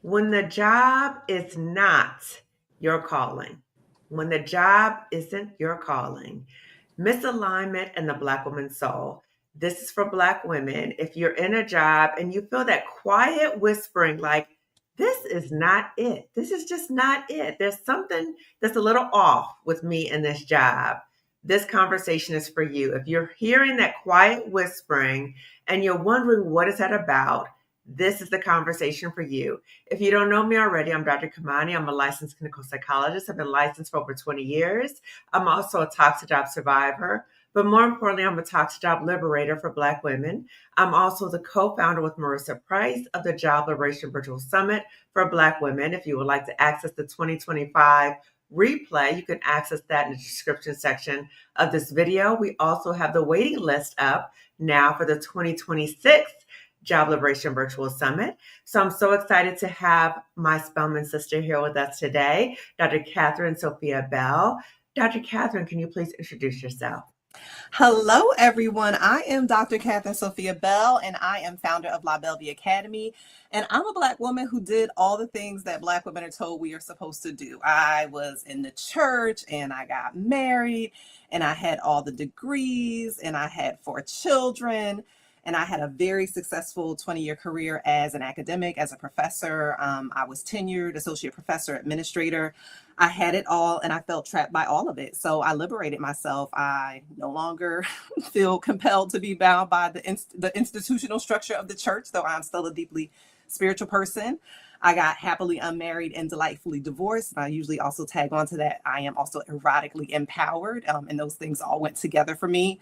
When the job is not your calling, when the job isn't your calling, misalignment and the Black woman's soul. This is for Black women. If you're in a job and you feel that quiet whispering, like, this is not it, this is just not it, there's something that's a little off with me in this job. This conversation is for you. If you're hearing that quiet whispering and you're wondering what is that about, this is the conversation for you. If you don't know me already, I'm Dr. Kamani. I'm a licensed clinical psychologist. I've been licensed for over 20 years. I'm also a toxic job survivor, but more importantly, I'm a toxic job liberator for Black women. I'm also the co-founder with Marissa Price of the Job Liberation Virtual Summit for Black women. If you would like to access the 2025 replay, you can access that in the description section of this video. We also have the waiting list up now for the 2026 Job Liberation Virtual Summit. So I'm so excited to have my Spelman sister here with us today, Dr. Kathryn Sophia Belle. Dr. Kathryn, can you please introduce yourself? Hello, everyone. I am Dr. Kathryn Sophia Belle, and I am founder of La Belle the Academy. And I'm a Black woman who did all the things that Black women are told we are supposed to do. I was in the church, and I got married, and I had all the degrees, and I had 4 children. And I had a very successful 20-year career as an academic, as a professor. I was tenured, associate professor, administrator. I had it all, and I felt trapped by all of it. So I liberated myself. I no longer feel compelled to be bound by the institutional structure of the church, though I'm still a deeply spiritual person. I got happily unmarried and delightfully divorced. I usually also tag on to that. I am also erotically empowered, and those things all went together for me.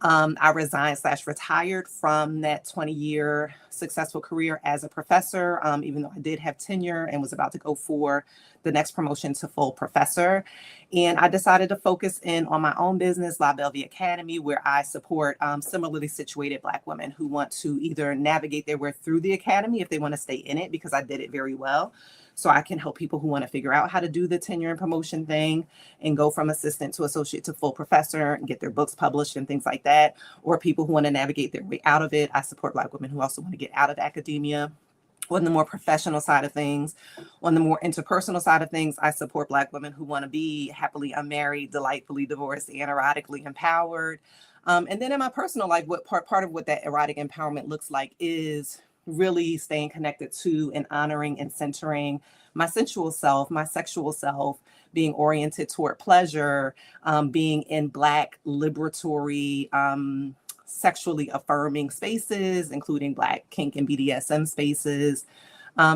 I resigned/retired from that 20-year successful career as a professor, even though I did have tenure and was about to go for the next promotion to full professor. And I decided to focus in on my own business, La Belle the Academy, where I support similarly situated Black women who want to either navigate their way through the academy if they want to stay in it, because I did it very well. So I can help people who want to figure out how to do the tenure and promotion thing and go from assistant to associate to full professor and get their books published and things like that. Or people who want to navigate their way out of it. I support Black women who also want to get out of academia. On the more professional side of things, on the more interpersonal side of things, I support Black women who want to be happily unmarried, delightfully divorced, and erotically empowered. And then in my personal life, what part of what that erotic empowerment looks like is really staying connected to and honoring and centering my sensual self, my sexual self, being oriented toward pleasure, being in Black liberatory, sexually affirming spaces, including Black kink and BDSM spaces.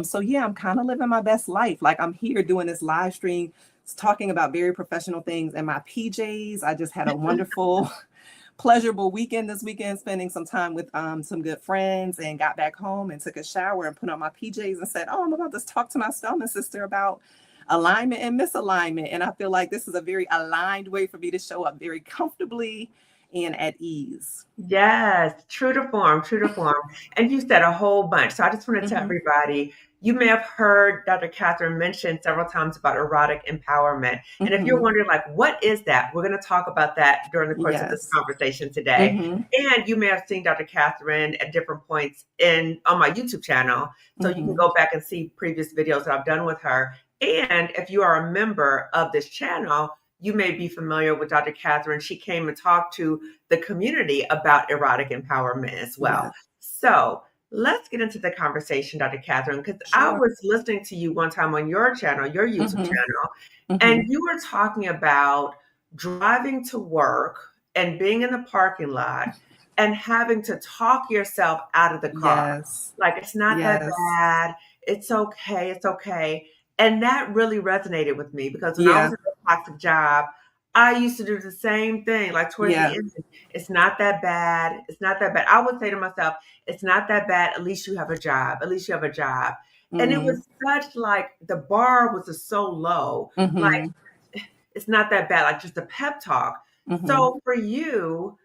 So yeah, I'm kind of living my best life. Like, I'm here doing this live stream, talking about very professional things in my PJs. I just had a wonderful, pleasurable weekend this weekend, spending some time with some good friends, and got back home and took a shower and put on my PJs and said, oh, I'm about to talk to my Spelman sister about alignment and misalignment. And I feel like this is a very aligned way for me to show up very comfortably and at ease. Yes, true to form, true to form. And you said a whole bunch. So I just want to tell Mm-hmm. everybody, you may have heard Dr. Kathryn mention several times about erotic empowerment. And if you're Mm-hmm. wondering, like, what is that? We're going to talk about that during the course of this Yes. conversation today. Mm-hmm. And you may have seen Dr. Kathryn at different points on my YouTube channel. So you can Mm-hmm. go back and see previous videos that I've done with her. And if you are a member of this channel, you may be familiar with Dr. Kathryn. She came and talked to the community about erotic empowerment as well. Yes. So let's get into the conversation, Dr. Kathryn, because I Sure. was listening to you one time on your channel, your YouTube Mm-hmm. channel, and Mm-hmm. you were talking about driving to work and being in the parking lot and having to talk yourself out of the car. Yes. Like, it's not that Yes. bad. It's okay. It's okay. And that really resonated with me because when I was Yeah. in a toxic job, I used to do the same thing. Like, towards the Yeah. end, it's not that bad. It's not that bad. I would say to myself, it's not that bad. At least you have a job. At least you have a job. And it Mm-hmm. was such, like, the bar was just so low. Like, Mm-hmm. it's not that bad. Like, just a pep talk. Mm-hmm. So for you,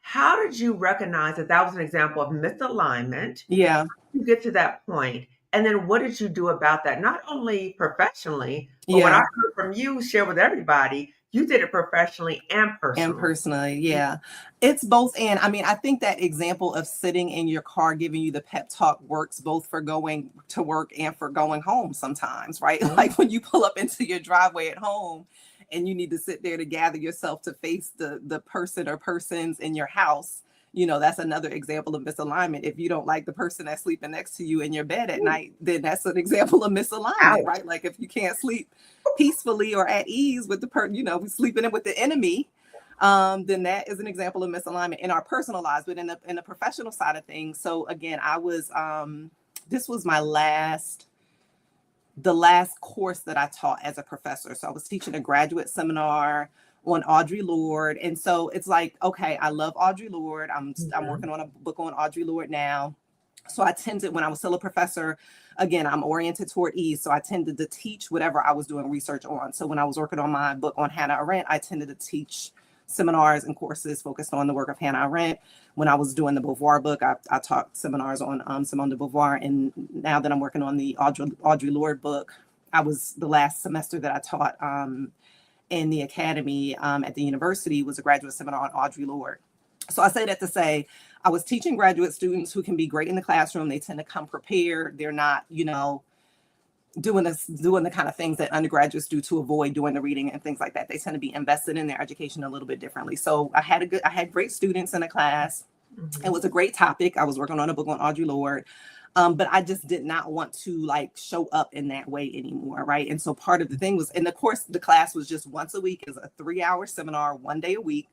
how did you recognize that that was an example of misalignment? Yeah. You get to that point, and then what did you do about that? Not only professionally, but what I Yeah. heard from you, share with everybody, You did it professionally and And personally. personally, yeah. It's both. And I mean, I think that example of sitting in your car giving you the pep talk works both for going to work and for going home sometimes, right? Mhm. Like when you pull up into your driveway at home and you need to sit there to gather yourself to face the person or persons in your house. That's another example of misalignment. If you don't like the person that's sleeping next to you in your bed at Ooh, night, then that's an example of misalignment, ouch. right? Like if you can't sleep peacefully or at ease with the person, sleeping in with the enemy, then that is an example of misalignment in our personal lives, but in the professional side of things. So again, this was the last course that I taught as a professor. So I was teaching a graduate seminar on Audre Lorde. And so it's like, okay, I love Audre Lorde. I'm Mhm. working on a book on Audre Lorde now. So I tended, when I was still a professor, again, I'm oriented toward ease. So I tended to teach whatever I was doing research on. So when I was working on my book on Hannah Arendt, I tended to teach seminars and courses focused on the work of Hannah Arendt. When I was doing the Beauvoir book, I taught seminars on Simone de Beauvoir. And now that I'm working on the Audre Lorde book, I was the last semester that I taught in the academy at the university was a graduate seminar on Audre Lorde. So I say that to say I was teaching graduate students who can be great in the classroom. They tend to come prepared. They're not, doing the kind of things that undergraduates do to avoid doing the reading and things like that. They tend to be invested in their education a little bit differently. So I had great students in the class. It Mhm. was a great topic. I was working on a book on Audre Lorde. But I just did not want to like show up in that way anymore, right? And so part of the thing was, and of course, the class was just once a week. It was a 3-hour seminar, one day a week.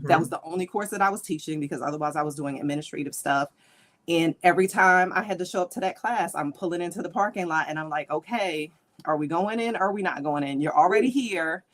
That was Mhm. the only course that I was teaching because otherwise I was doing administrative stuff. And every time I had to show up to that class, I'm pulling into the parking lot and I'm like, okay, are we going in or are we not going in? You're already here.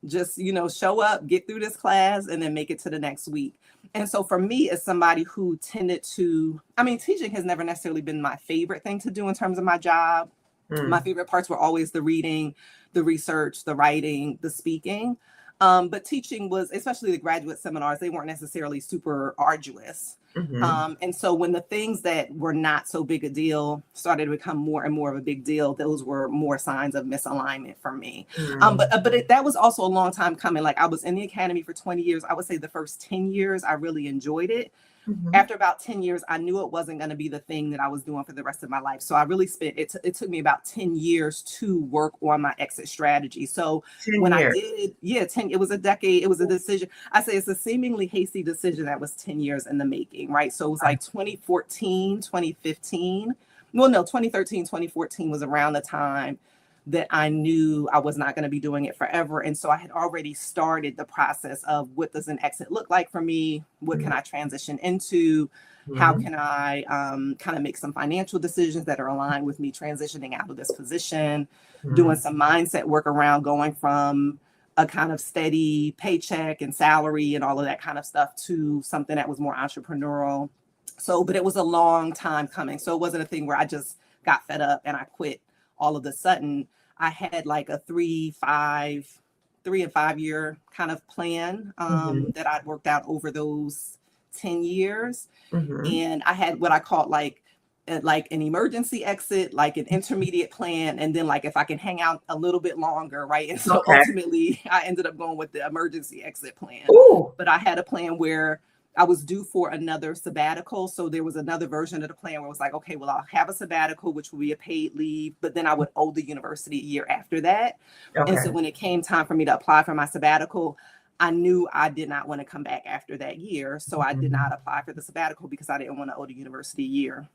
Just, show up, get through this class, and then make it to the next week. And so for me, as somebody who tended to, I mean, teaching has never necessarily been my favorite thing to do in terms of my job. My Mm. favorite parts were always the reading, the research, the writing, the speaking. But teaching was, especially the graduate seminars, they weren't necessarily super arduous. Mhm. And so when the things that were not so big a deal started to become more and more of a big deal, those were more signs of misalignment for me. Mm. That was also a long time coming. Like I was in the academy for 20 years. I would say the first 10 years, I really enjoyed it. Mhm. After about 10 years, I knew it wasn't going to be the thing that I was doing for the rest of my life. So I really spent it. It took me about 10 years to work on my exit strategy. So 10 when I years. did, yeah, 10, it was a decade. It was a decision. I say it's a seemingly hasty decision that was 10 years in the making, right? So it was like 2014, 2015. Well, no, 2013, 2014 was around the time that I knew I was not going to be doing it forever. And so I had already started the process of what does an exit look like for me? What can I transition into? How Mhm. can I kind of make some financial decisions that are aligned with me transitioning out of this position, doing Mhm. some mindset work around going from a kind of steady paycheck and salary and all of that kind of stuff to something that was more entrepreneurial. So, but it was a long time coming. So it wasn't a thing where I just got fed up and I quit all of a sudden. I had like a 3 and 5 year kind of plan Mhm. that I'd worked out over those 10 years. Mhm. And I had what I called like an emergency exit, like an intermediate plan, and then like if I can hang out a little bit longer, right? And so Okay. ultimately I ended up going with the emergency exit plan. Ooh. But I had a plan where I was due for another sabbatical. So there was another version of the plan where it was like, okay, well, I'll have a sabbatical, which will be a paid leave, but then I would owe the university a year after that. And so Okay. when it came time for me to apply for my sabbatical, I knew I did not want to come back after that year. So I did Mhm. not apply for the sabbatical because I didn't want to owe the university a year.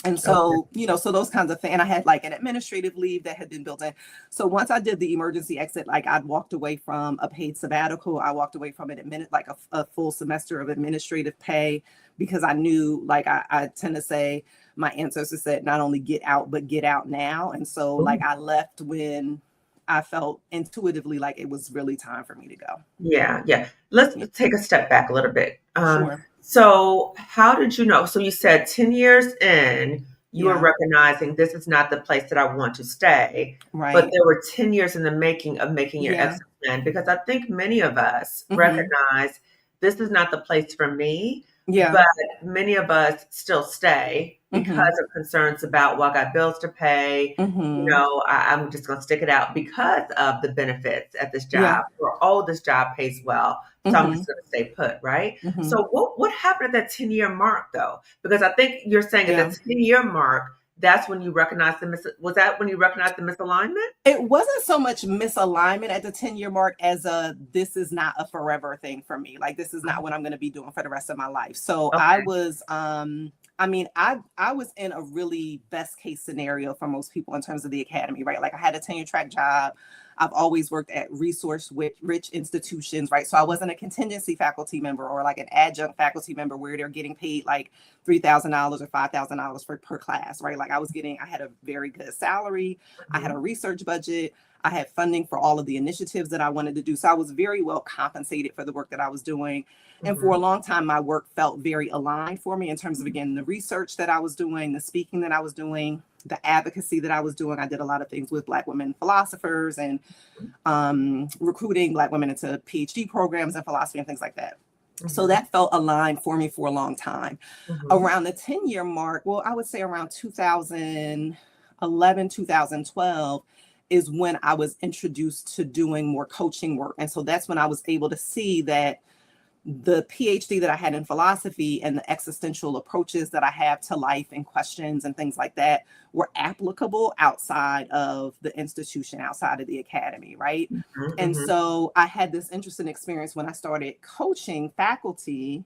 And Okay. so, so those kinds of things. And I had like an administrative leave that had been built in. So once I did the emergency exit, like I'd walked away from a paid sabbatical. I walked away from like a full semester of administrative pay because I knew, like I tend to say, my ancestors said, not only get out, but get out now. And so like Ooh. I left when I felt intuitively like it was really time for me to go. Yeah, yeah. Let's Yeah, take a step back a little bit. sure. So how did you know? So you said 10 years in, you were Yeah, recognizing this is not the place that I want to stay, but right. there were 10 years in the making of making your Yeah. exit plan because I think many of us Hmm. recognize this is not the place for me, Yeah. but many of us still stay because Mm-hmm. of concerns about, well, I got bills to pay. Mm-hmm. I'm just going to stick it out because of the benefits at this Yeah. job, or oh, this job pays well, so I'm Mm-hmm. just going to stay put, right? Mm-hmm. So what happened at that 10-year mark though? Because I think you're saying at the Yeah. 10-year mark, that's when you recognize was that when you recognized the misalignment? It wasn't so much misalignment at the 10-year mark as this is not a forever thing for me. Like, this is not what I'm going to be doing for the rest of my life. So I Okay. was, I was in a really best case scenario for most people in terms of the academy, right? Like, I had a tenure track job. I've always worked at resource rich institutions, right? So I wasn't a contingency faculty member or like an adjunct faculty member where they're getting paid like $3,000 or $5,000 per class, right? Like, I had a very good salary. I had a Mhm. research budget. I had funding for all of the initiatives that I wanted to do. So I was very well compensated for the work that I was doing. And for a Mhm. long time, my work felt very aligned for me in terms of, again, the research that I was doing, the speaking that I was doing, the advocacy that I was doing. I did a lot of things with Black women philosophers and recruiting Black women into PhD programs in philosophy and things like that. So Mhm. that felt aligned for me for a long time. Mhm. Around the 10-year mark, well, I would say around 2011, 2012 is when I was introduced to doing more coaching work. And so that's when I was able to see that the PhD that I had in philosophy and the existential approaches that I have to life and questions and things like that were applicable outside of the institution, outside of the academy, right? Mhm. And Mhm. so I had this interesting experience when I started coaching faculty.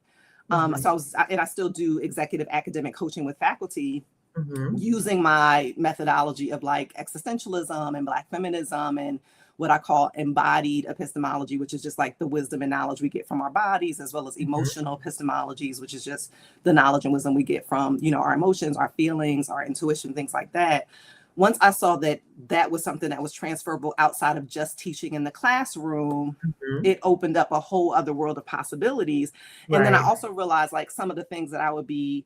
Mhm. And I still do executive academic coaching with faculty Mhm. using my methodology of like existentialism and Black feminism and what I call embodied epistemology, which is just like the wisdom and knowledge we get from our bodies, as well as Mhm. emotional epistemologies, which is just the knowledge and wisdom we get from, our emotions, our feelings, our intuition, things like that. Once I saw that that was something that was transferable outside of just teaching in the classroom, Mhm. it opened up a whole other world of possibilities. And then I Right. also realized like some of the things that I would be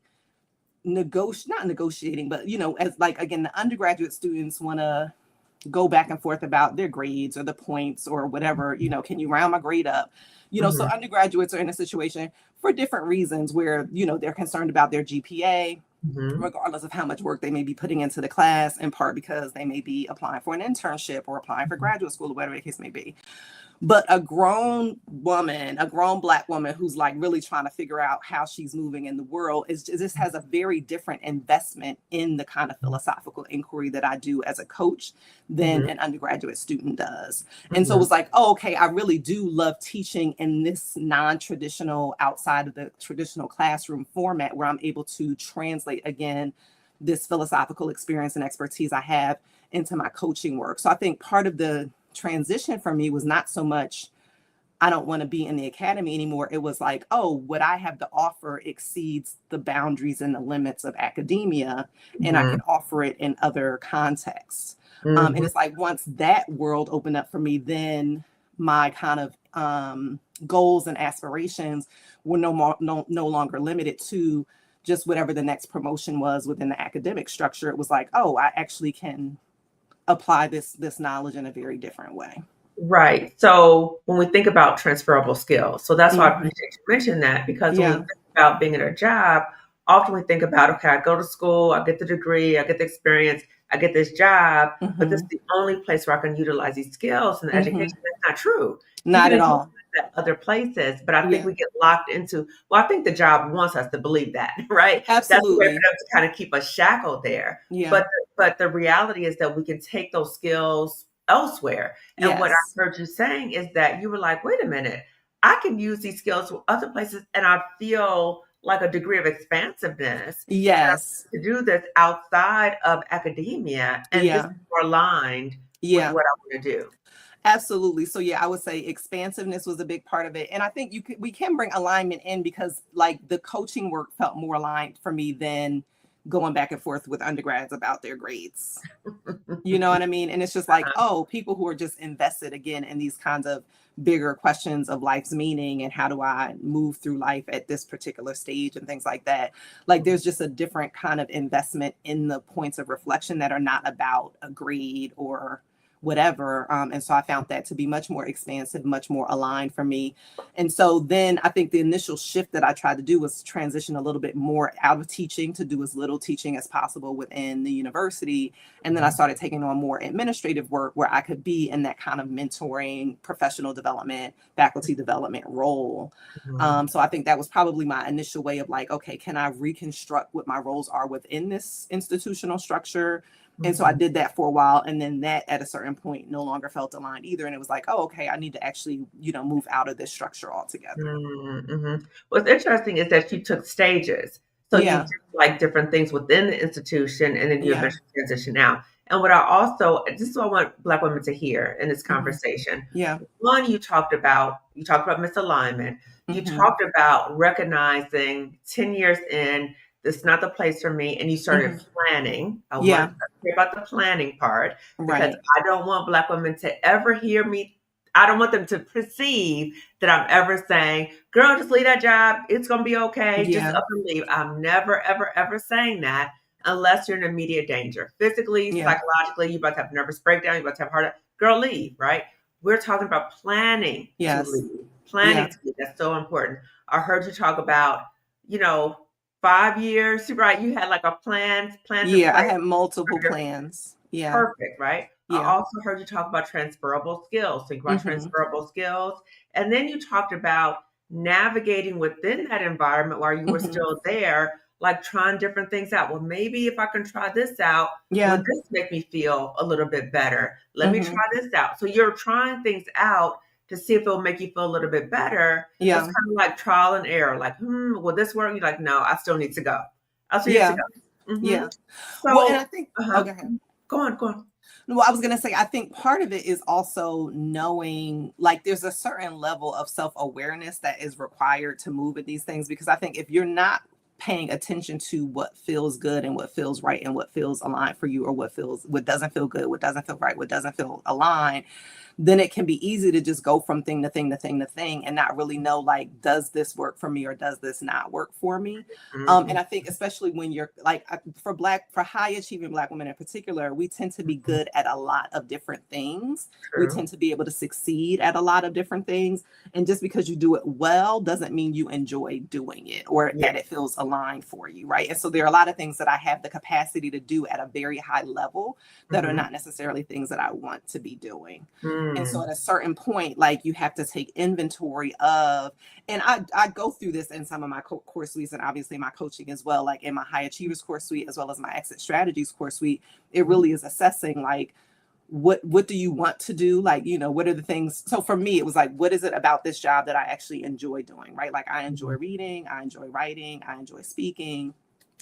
not negotiating, but as like again, the undergraduate students want to go back and forth about their grades or the points or whatever, can you round my grade up? So Mhm. undergraduates are in a situation for different reasons where, they're concerned about their GPA, Mhm. regardless of how much work they may be putting into the class, in part because they may be applying for an internship or applying for graduate school or whatever the case may be. But a grown woman, a grown Black woman who's like really trying to figure out how she's moving in the world this has a very different investment in the kind of philosophical inquiry that I do as a coach than Mhm. an undergraduate student does. And so it Mhm. was like, oh, okay, I really do love teaching in this non-traditional, outside of the traditional classroom format where I'm able to translate again this philosophical experience and expertise I have into my coaching work. So I think part of the transition for me was not so much I don't want to be in the academy anymore. It was like, oh, what I have to offer exceeds the boundaries and the limits of academia, and I Mhm. can offer it in other contexts. And Mhm. it's like once that world opened up for me, then my kind of goals and aspirations were no longer limited to just whatever the next promotion was within the academic structure. It was like, oh, I actually can apply this knowledge in a very different way. Right. So when we think about transferable skills, so that's why I Hmm. appreciate you mentioning that, because when we Yeah. think about being in a job, often we think about, okay, I go to school, I get the degree, I get the experience, I get this job, but this is Hmm. the only place where I can utilize these skills in the education. Hmm. That's not true. You Not can at utilize all. that other places, but I think Yeah. we get locked into, well, I think the job wants us to believe that, right? That's the way for Absolutely. them to kind of keep us shackled there. Yeah. But the reality is that we can take those skills elsewhere. And what I Yes. heard you saying is that you were like, wait a minute, I can use these skills for other places, and I feel like a degree of expansiveness Yes. to do this outside of academia. And this is Yeah. more aligned with Yeah. what I want to do. Absolutely. So yeah, I would say expansiveness was a big part of it. And I think we can bring alignment in because like the coaching work felt more aligned for me than going back and forth with undergrads about their grades. You know what I mean? And it's just like, oh, people who are just invested again in these kinds of bigger questions of life's meaning and how do I move through life at this particular stage and things like that. Like there's just a different kind of investment in the points of reflection that are not about a grade or whatever. And so I found that to be much more expansive, much more aligned for me. And so then I think the initial shift that I tried to do was transition a little bit more out of teaching to do as little teaching as possible within the university. And then I started taking on more administrative work where I could be in that kind of mentoring, professional development, faculty development role. Mhm. So I think that was probably my initial way of like, okay, can I reconstruct what my roles are within this institutional structure? And so I Mhm. did that for a while. And then that at a certain point no longer felt aligned either. And it was like, oh, okay, I need to actually, move out of this structure altogether. Mm-hmm. What's interesting is that you took stages. So you did Yeah. like different things within the institution and then you Yeah. eventually transition out. And what I also, this is what I want Black women to hear in this Hmm. conversation. Yeah. One, you talked about misalignment. You Hmm. talked about recognizing 10 years in, this is not the place for me. And you started Hmm. planning. I want Yeah. to hear about the planning part because Right. I don't want Black women to ever hear me. I don't want them to perceive that I'm ever saying, girl, just leave that job. It's going to be okay. Just Yeah. up and leave. I'm never, ever, ever saying that unless you're in immediate danger. Physically, Yeah. psychologically, you're about to have a nervous breakdown. You're about to have a heart attack. Girl, leave, right? We're talking about planning to Yes. leave. Yeah. Planning to leave. That's so important. I heard you talk about, you know, 5 years, right? You had like a plans in Yeah. I place had for multiple your plans. Yeah. perfect, right? I Yeah. also heard you talk about transferable skills. Think about Hmm. transferable skills. And then you talked about navigating within that environment while you were Hmm. still there, like trying different things out. Well, maybe if I can try this out, will Yeah. this make me feel a little bit better? Let me try Hmm. this out. So you're trying things out to see if it'll make you feel a little bit better. It's Yeah. kind of like trial and error. Like, will this work? You're like, no, I still need to go. I still need to Yeah. go. Yeah. Well, and I So, think, uh-huh. okay. Go on, go on. Well, I was going to say, I think part of it is also knowing, like, there's a certain level of self awareness that is required to move at these things. Because I think if you're not paying attention to what feels good and what feels right and what feels aligned for you, or what doesn't feel good, what doesn't feel right, what doesn't feel aligned, then it can be easy to just go from thing to thing to thing to thing and not really know, like, does this work for me or does this not work for me? And Mhm, I think especially when you're like, for high achieving Black women in particular, we tend to be mhm. good at a lot of different things. We True. tend to be able to succeed at a lot of different things. And just because you do it well doesn't mean you enjoy doing it or Yeah. that it feels aligned for you, right? And so there are a lot of things that I have the capacity to do at a very high level that are Mhm. not necessarily things that I want to be doing. And so Mm. at a certain point, like, you have to take inventory of, and I go through this in some of my course suites and obviously my coaching as well, like in my high achievers course suite, as well as my exit strategies course suite. It Mhm. really is assessing, like, what do you want to do? Like, what are the things? So for me, it was like, what is it about this job that I actually enjoy doing? Right. Like, I enjoy Mhm. reading, I enjoy writing, I enjoy speaking,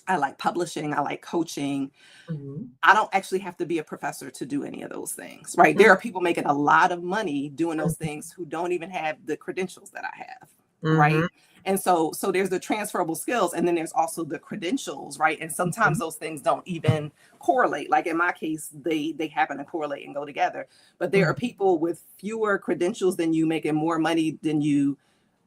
I like publishing, I like coaching. Mhm. I don't actually have to be a professor to do any of those things, right? There Mhm. are people making a lot of money doing those Mhm. things who don't even have the credentials that I have, right? Mhm. And so there's the transferable skills, and then there's also the credentials, right? And sometimes Mhm. those things don't even correlate. Like in my case, they happen to correlate and go together. But there Mhm. are people with fewer credentials than you, making more money than you,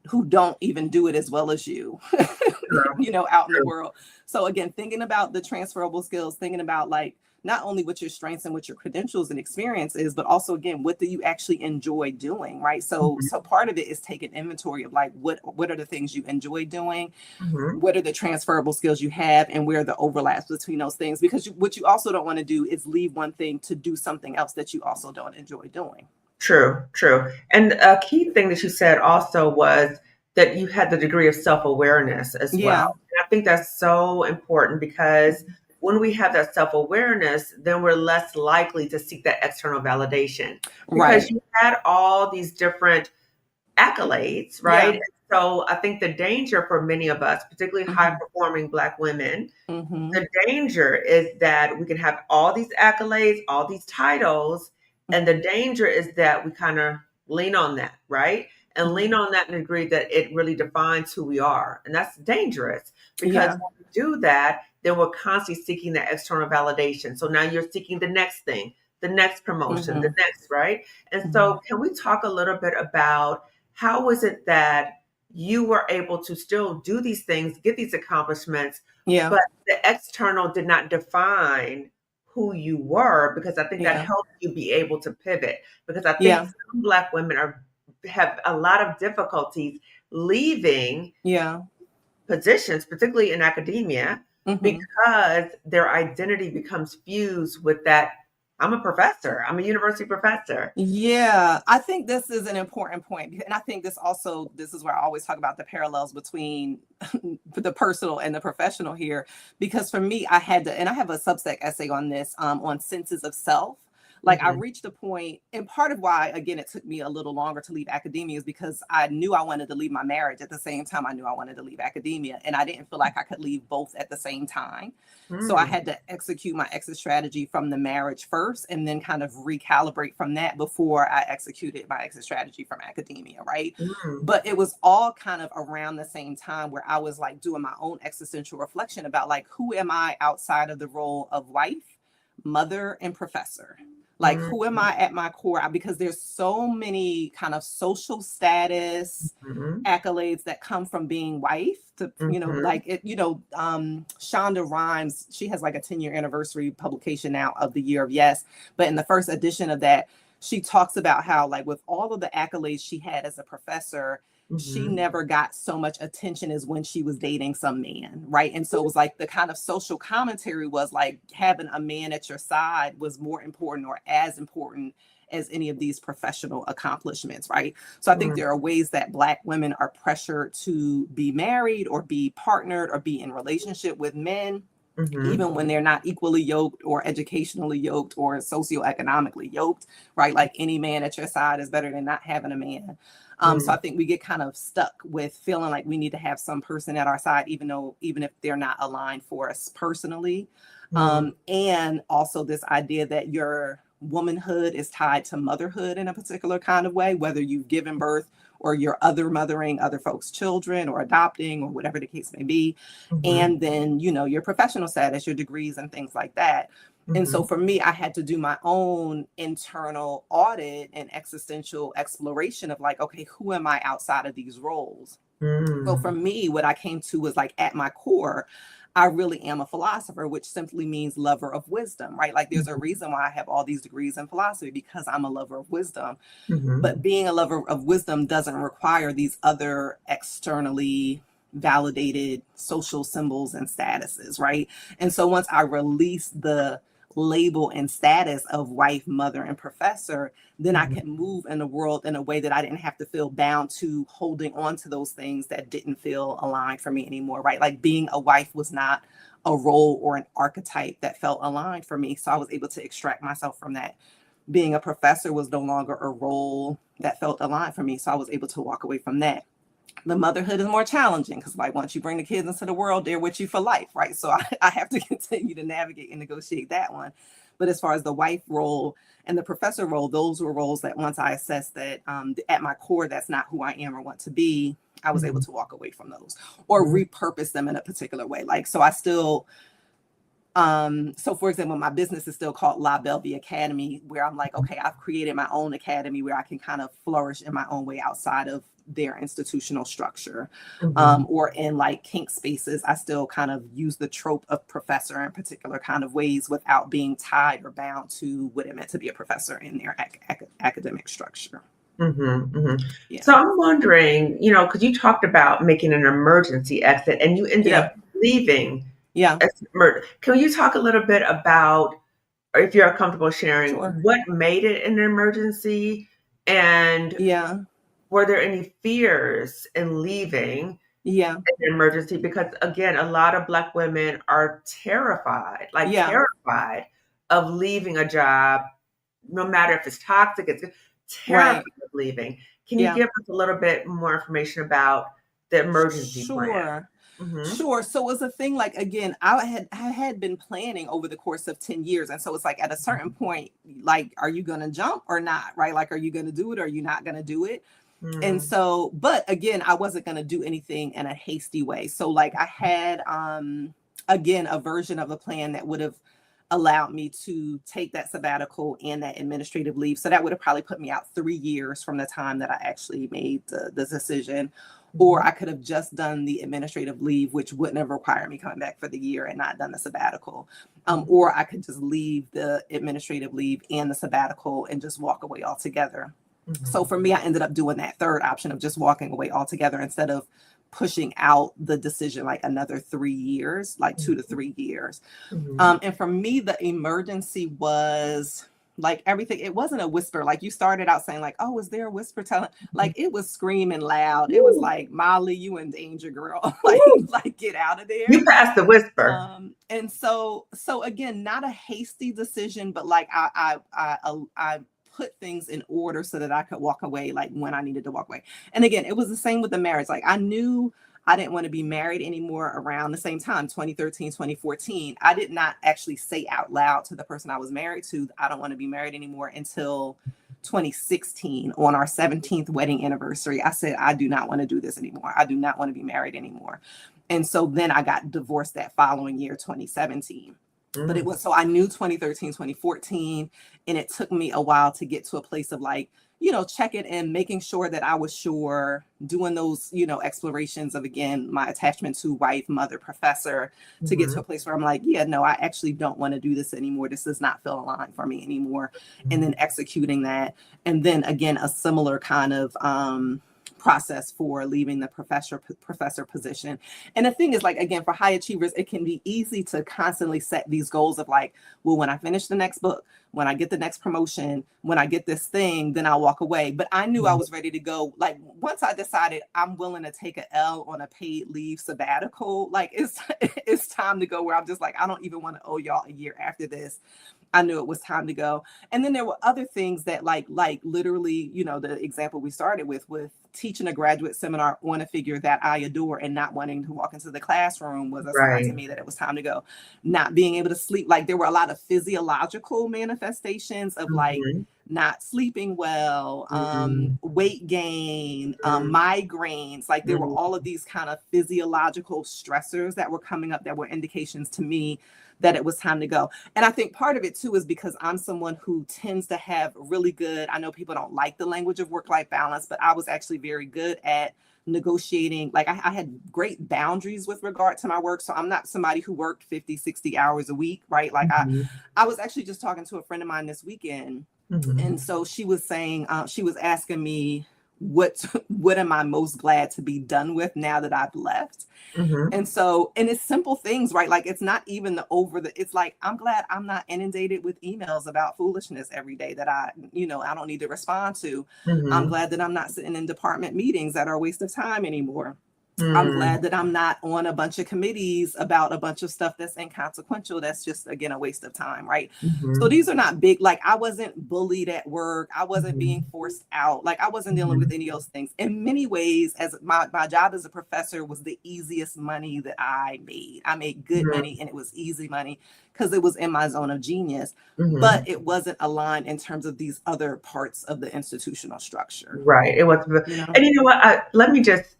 who don't even do it as well as you, True. out in the True. world. So again, thinking about the transferable skills, thinking about, like, not only what your strengths and what your credentials and experience is, but also, again, what do you actually enjoy doing, right? So Mhm. part of it is taking inventory of, like, what are the things you enjoy doing, Mhm. what are the transferable skills you have, and where are the overlaps between those things, because what you also don't want to do is leave one thing to do something else that you also don't enjoy doing. True, true. And a key thing that you said also was that you had the degree of self-awareness as well. Yeah. And I think that's so important because when we have that self-awareness, then we're less likely to seek that external validation because Right. you had all these different accolades, right? Yeah. And so I think the danger for many of us, particularly high Hmm. performing Black women, Hmm. the danger is that we can have all these accolades, all these titles, and the danger is that we kind of lean on that, right? And lean Hmm. on that in a degree that it really defines who we are. And that's dangerous because Yeah. when we do that, then we're constantly seeking that external validation. So now you're seeking the next thing, the next promotion, the Hmm. next, right? And Hmm. so can we talk a little bit about how was it that you were able to still do these things, get these accomplishments, Yeah. but the external did not define who you were, because I think that Yeah. helps you be able to pivot. Because I think Yeah. some Black women have a lot of difficulties leaving Yeah. positions, particularly in academia, Hmm. because their identity becomes fused with that. I'm a professor. I'm a university professor. Yeah, I think this is an important point. And I think this is where I always talk about the parallels between the personal and the professional here. Because for me, I had to, and I have a Substack essay on this, on senses of self. Like I Hmm. reached a point, and part of why, again, it took me a little longer to leave academia is because I knew I wanted to leave my marriage at the same time I knew I wanted to leave academia. And I didn't feel like I could leave both at the same time. So I Mm. had to execute my exit strategy from the marriage first and then kind of recalibrate from that before I executed my exit strategy from academia, right? Mm. But it was all kind of around the same time where I was like doing my own existential reflection about like, who am I outside of the role of wife, mother, and professor? Like, Mm. who am I at my core? Because there's so many kind of social status Mhm. accolades that come from being wife to, Mhm. like it, Shonda Rhimes, she has like a 10-year anniversary publication now of the Year of Yes. But in the first edition of that, she talks about how, like, with all of the accolades she had as a professor, she Mhm. never got so much attention as when she was dating some man, right? And so it was like the kind of social commentary was like having a man at your side was more important or as important as any of these professional accomplishments, right? So I think Mm. there are ways that Black women are pressured to be married or be partnered or be in relationship with men, Mhm. even when they're not equally yoked or educationally yoked or socioeconomically yoked, right? Like any man at your side is better than not having a man. So I Mm. think we get kind of stuck with feeling like we need to have some person at our side, even if they're not aligned for us personally. Mm. And also this idea that your womanhood is tied to motherhood in a particular kind of way, whether you've given birth or you're other mothering other folks' children or adopting or whatever the case may be. Mhm. And then, your professional status, your degrees and things like that. And so Mhm. for me, I had to do my own internal audit and existential exploration of like, okay, who am I outside of these roles? So for Mm. me, what I came to was like at my core, I really am a philosopher, which simply means lover of wisdom, right? Like there's a reason why I have all these degrees in philosophy because I'm a lover of wisdom. Mhm. But being a lover of wisdom doesn't require these other externally validated social symbols and statuses, right? And so once I released the label and status of wife, mother, and professor, then I Mhm. can move in the world in a way that I didn't have to feel bound to holding on to those things that didn't feel aligned for me anymore, right? Like being a wife was not a role or an archetype that felt aligned for me. So I was able to extract myself from that. Being a professor was no longer a role that felt aligned for me. So I was able to walk away from that. The motherhood is more challenging because, like, once you bring the kids into the world, they're with you for life, right? So I have to continue to navigate and negotiate that one. But as far as the wife role and the professor role, those were roles that once I assessed that at my core, that's not who I am or want to be, I was able Mhm. to walk away from those or Mhm. repurpose them in a particular way. Like, so I still so for example, my business is still called La Belle Academy, where I'm like, okay, I've created my own academy where I can kind of flourish in my own way outside of their institutional structure. Mhm. Or in like kink spaces, I still kind of use the trope of professor in particular kind of ways without being tied or bound to what it meant to be a professor in their academic structure. Mhm. Mhm. Yeah. So I'm wondering, because you talked about making an emergency exit and you ended Yeah. up leaving. Yeah. Can you talk a little bit about, or if you're comfortable sharing, Sure. what made it an emergency, and Yeah. were there any fears in leaving Yeah. an emergency? Because again, a lot of Black women are terrified, like Yeah. terrified of leaving a job, no matter if it's toxic, it's terrified Right. of leaving. Can you Yeah. give us a little bit more information about the emergency plan? Sure. Mm-hmm. Sure. So it was a thing like again, I had been planning over the course of 10 years. And so it's like at a certain point, like, are you gonna jump or not? Right? Like, are you gonna do it or are you not gonna do it? And Mm-hmm. so, but again, I wasn't gonna do anything in a hasty way. So like I had again a version of the plan that would have allowed me to take that sabbatical and that administrative leave. So that would have probably put me out 3 years from the time that I actually made the decision or I could have just done the administrative leave, which wouldn't have required me coming back for the year and not done the sabbatical. Or I could just leave the administrative leave and the sabbatical and just walk away altogether. So for me, I ended up doing that third option of just walking away altogether instead of pushing out the decision like another 3 years, like 2 to 3 years. And for me, the emergency was like everything. It wasn't a whisper. Like you started out saying like, oh, is there a whisper telling? Like it was screaming loud. It was like, Molly, you in danger, girl. like get out of there. You passed the whisper. And so again, not a hasty decision, but like I put things in order so that I could walk away like when I needed to walk away. And again, it was the same with the marriage. Like I knew I didn't want to be married anymore around the same time, 2013, 2014. I did not actually say out loud to the person I was married to, I don't want to be married anymore until 2016 on our 17th wedding anniversary. I said, I do not want to do this anymore. I do not want to be married anymore. And so then I got divorced that following year, 2017. But it was, so I knew 2013, 2014, and it took me a while to get to a place of like, you know, checking in, making sure that I was sure, doing those, you know, explorations of, again, my attachment to wife, mother, professor, to get to a place where I'm like, yeah, no, I actually don't want to do this anymore. This does not feel aligned for me anymore. And then executing that. And then again, a similar kind of process for leaving the professor position. And the thing is, like, again, for high achievers, it can be easy to constantly set these goals of like, well, when I finish the next book, when I get the next promotion, when I get this thing, then I'll walk away. But I knew I was ready to go. Like once I decided I'm willing to take an L on a paid leave sabbatical, like it's time to go, where I'm just like, I don't even want to owe y'all a year after this. I knew it was time to go. And then there were other things that like literally, you know, the example we started with teaching a graduate seminar on a figure that I adore and not wanting to walk into the classroom was a sign to me that it was time to go. Not being able to sleep. Like there were a lot of physiological manifestations of like not sleeping well, weight gain, migraines. Like there were all of these kind of physiological stressors that were coming up that were indications to me that it was time to go. And I think part of it too is because I'm someone who tends to have really good, I know people don't like the language of work-life balance, but I was actually very good at negotiating. Like I had great boundaries with regard to my work. So I'm not somebody who worked 50, 60 hours a week, right? Like I was actually just talking to a friend of mine this weekend. And so she was saying, she was asking me, what am I most glad to be done with now that I've left? And so, and it's simple things, right? Like it's not even it's like, I'm glad I'm not inundated with emails about foolishness every day that I don't need to respond to. I'm glad that I'm not sitting in department meetings that are a waste of time anymore. I'm glad that I'm not on a bunch of committees about a bunch of stuff that's inconsequential. That's just, again, a waste of time, right? So these are not big, like I wasn't bullied at work. I wasn't being forced out. Like I wasn't dealing with any of those things. In many ways, as my job as a professor was the easiest money that I made. I made good money and it was easy money because it was in my zone of genius, but it wasn't aligned in terms of these other parts of the institutional structure. Right. It was, and you know what? Let me just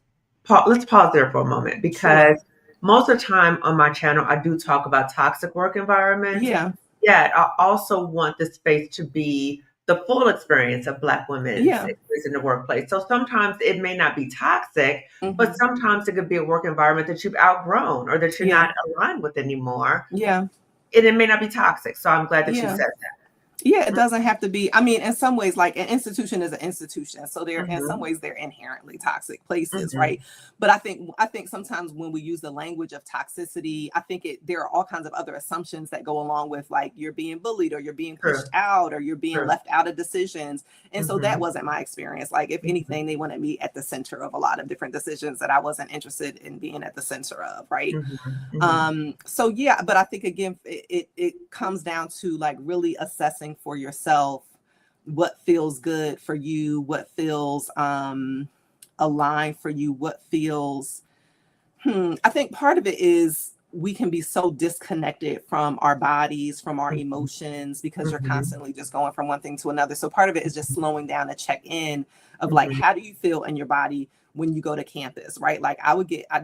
let's pause there for a moment, because most of the time on my channel, I do talk about toxic work environments. Yet I also want the space to be the full experience of Black women's experience in the workplace. So sometimes it may not be toxic, but sometimes it could be a work environment that you've outgrown or that you're not aligned with anymore. And it may not be toxic. So I'm glad that you said that. Yeah, it doesn't have to be. I mean, in some ways, like an institution is an institution. So they're in some ways they're inherently toxic places, right? But I think sometimes when we use the language of toxicity, I think there are all kinds of other assumptions that go along with like you're being bullied or you're being pushed out or you're being left out of decisions. And so that wasn't my experience. Like if anything, they wanted me at the center of a lot of different decisions that I wasn't interested in being at the center of, right? So yeah, but I think again, it comes down to like really assessing for yourself what feels good for you, what feels aligned for you, what feels I think part of it is we can be so disconnected from our bodies, from our emotions, because you're constantly just going from one thing to another. So part of it is just slowing down to check in of like, how do you feel in your body when you go to campus, right? Like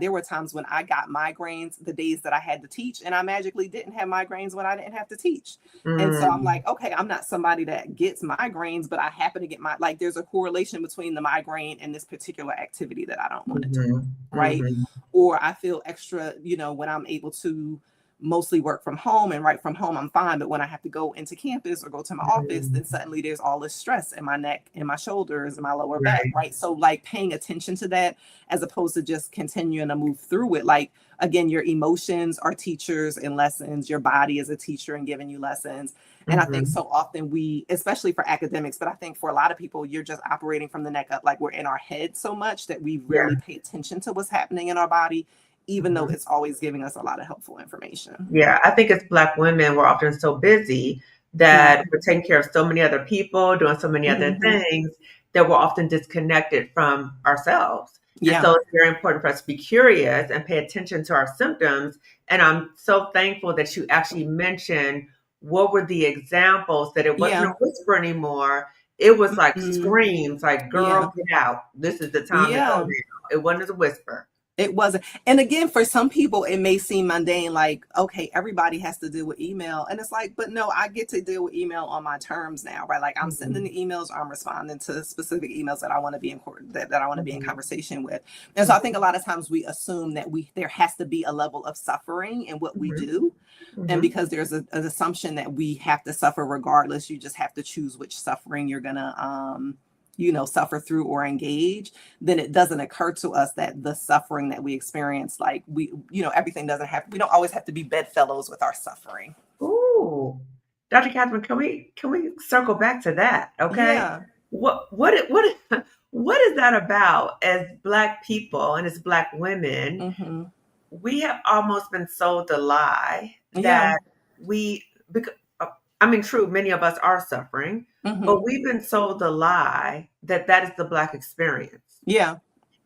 there were times when I got migraines the days that I had to teach, and I magically didn't have migraines when I didn't have to teach. And so I'm Mm, like, okay, I'm not somebody that gets migraines, but I happen to get like, there's a correlation between the migraine and this particular activity that I don't want to do. mhm, Right. mhm, Or I feel extra, when I'm able to mostly work from home and write from home, I'm fine. But when I have to go into campus or go to my office, mm, then suddenly there's all this stress in my neck and my shoulders and my lower back. right. Right. So like paying attention to that as opposed to just continuing to move through it. Like, again, your emotions are teachers and lessons. Your body is a teacher and giving you lessons. And I think Mhm, so often we, especially for academics, but I think for a lot of people, you're just operating from the neck up. Like we're in our head so much that we yeah. rarely pay attention to what's happening in our body, even though Mhm. it's always giving us a lot of helpful information. Yeah, I think as Black women, we're often so busy that Mm-hmm. we're taking care of so many other people, doing so many other Mm-hmm. things that we're often disconnected from ourselves. And Yeah. so it's very important for us to be curious and pay attention to our symptoms. And I'm so thankful that you actually mentioned what were the examples, that it wasn't Yeah. a whisper anymore. It was like Mm-hmm. screams, like, Yeah. girl, get out. This is the time to go Yeah. now. It wasn't a whisper. It wasn't. And again, for some people, it may seem mundane, like, okay, everybody has to deal with email. And it's like, but no, I get to deal with email on my terms now, right? Like I'm sending Mhm, the emails, I'm responding to specific emails that I want to be in that I want to be in mhm, conversation with. And so I think a lot of times we assume that there has to be a level of suffering in what we mhm, do. And mhm. because there's an assumption that we have to suffer regardless, you just have to choose which suffering you're gonna suffer through or engage. Then it doesn't occur to us that the suffering that we experience, like everything doesn't have, we don't always have to be bedfellows with our suffering. Ooh, Dr. Catherine, can we circle back to that? Okay, Yeah. what is that about? As Black people and as Black women, Mm-hmm. we have almost been sold the lie Yeah. that we, because, I mean, true, many of us are suffering, Mm-hmm. but we've been sold the lie that that is the Black experience. Yeah.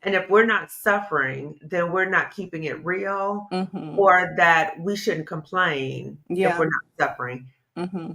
And if we're not suffering, then we're not keeping it real, Mm-hmm. or that we shouldn't complain if we're Yeah. not suffering. Mm-hmm.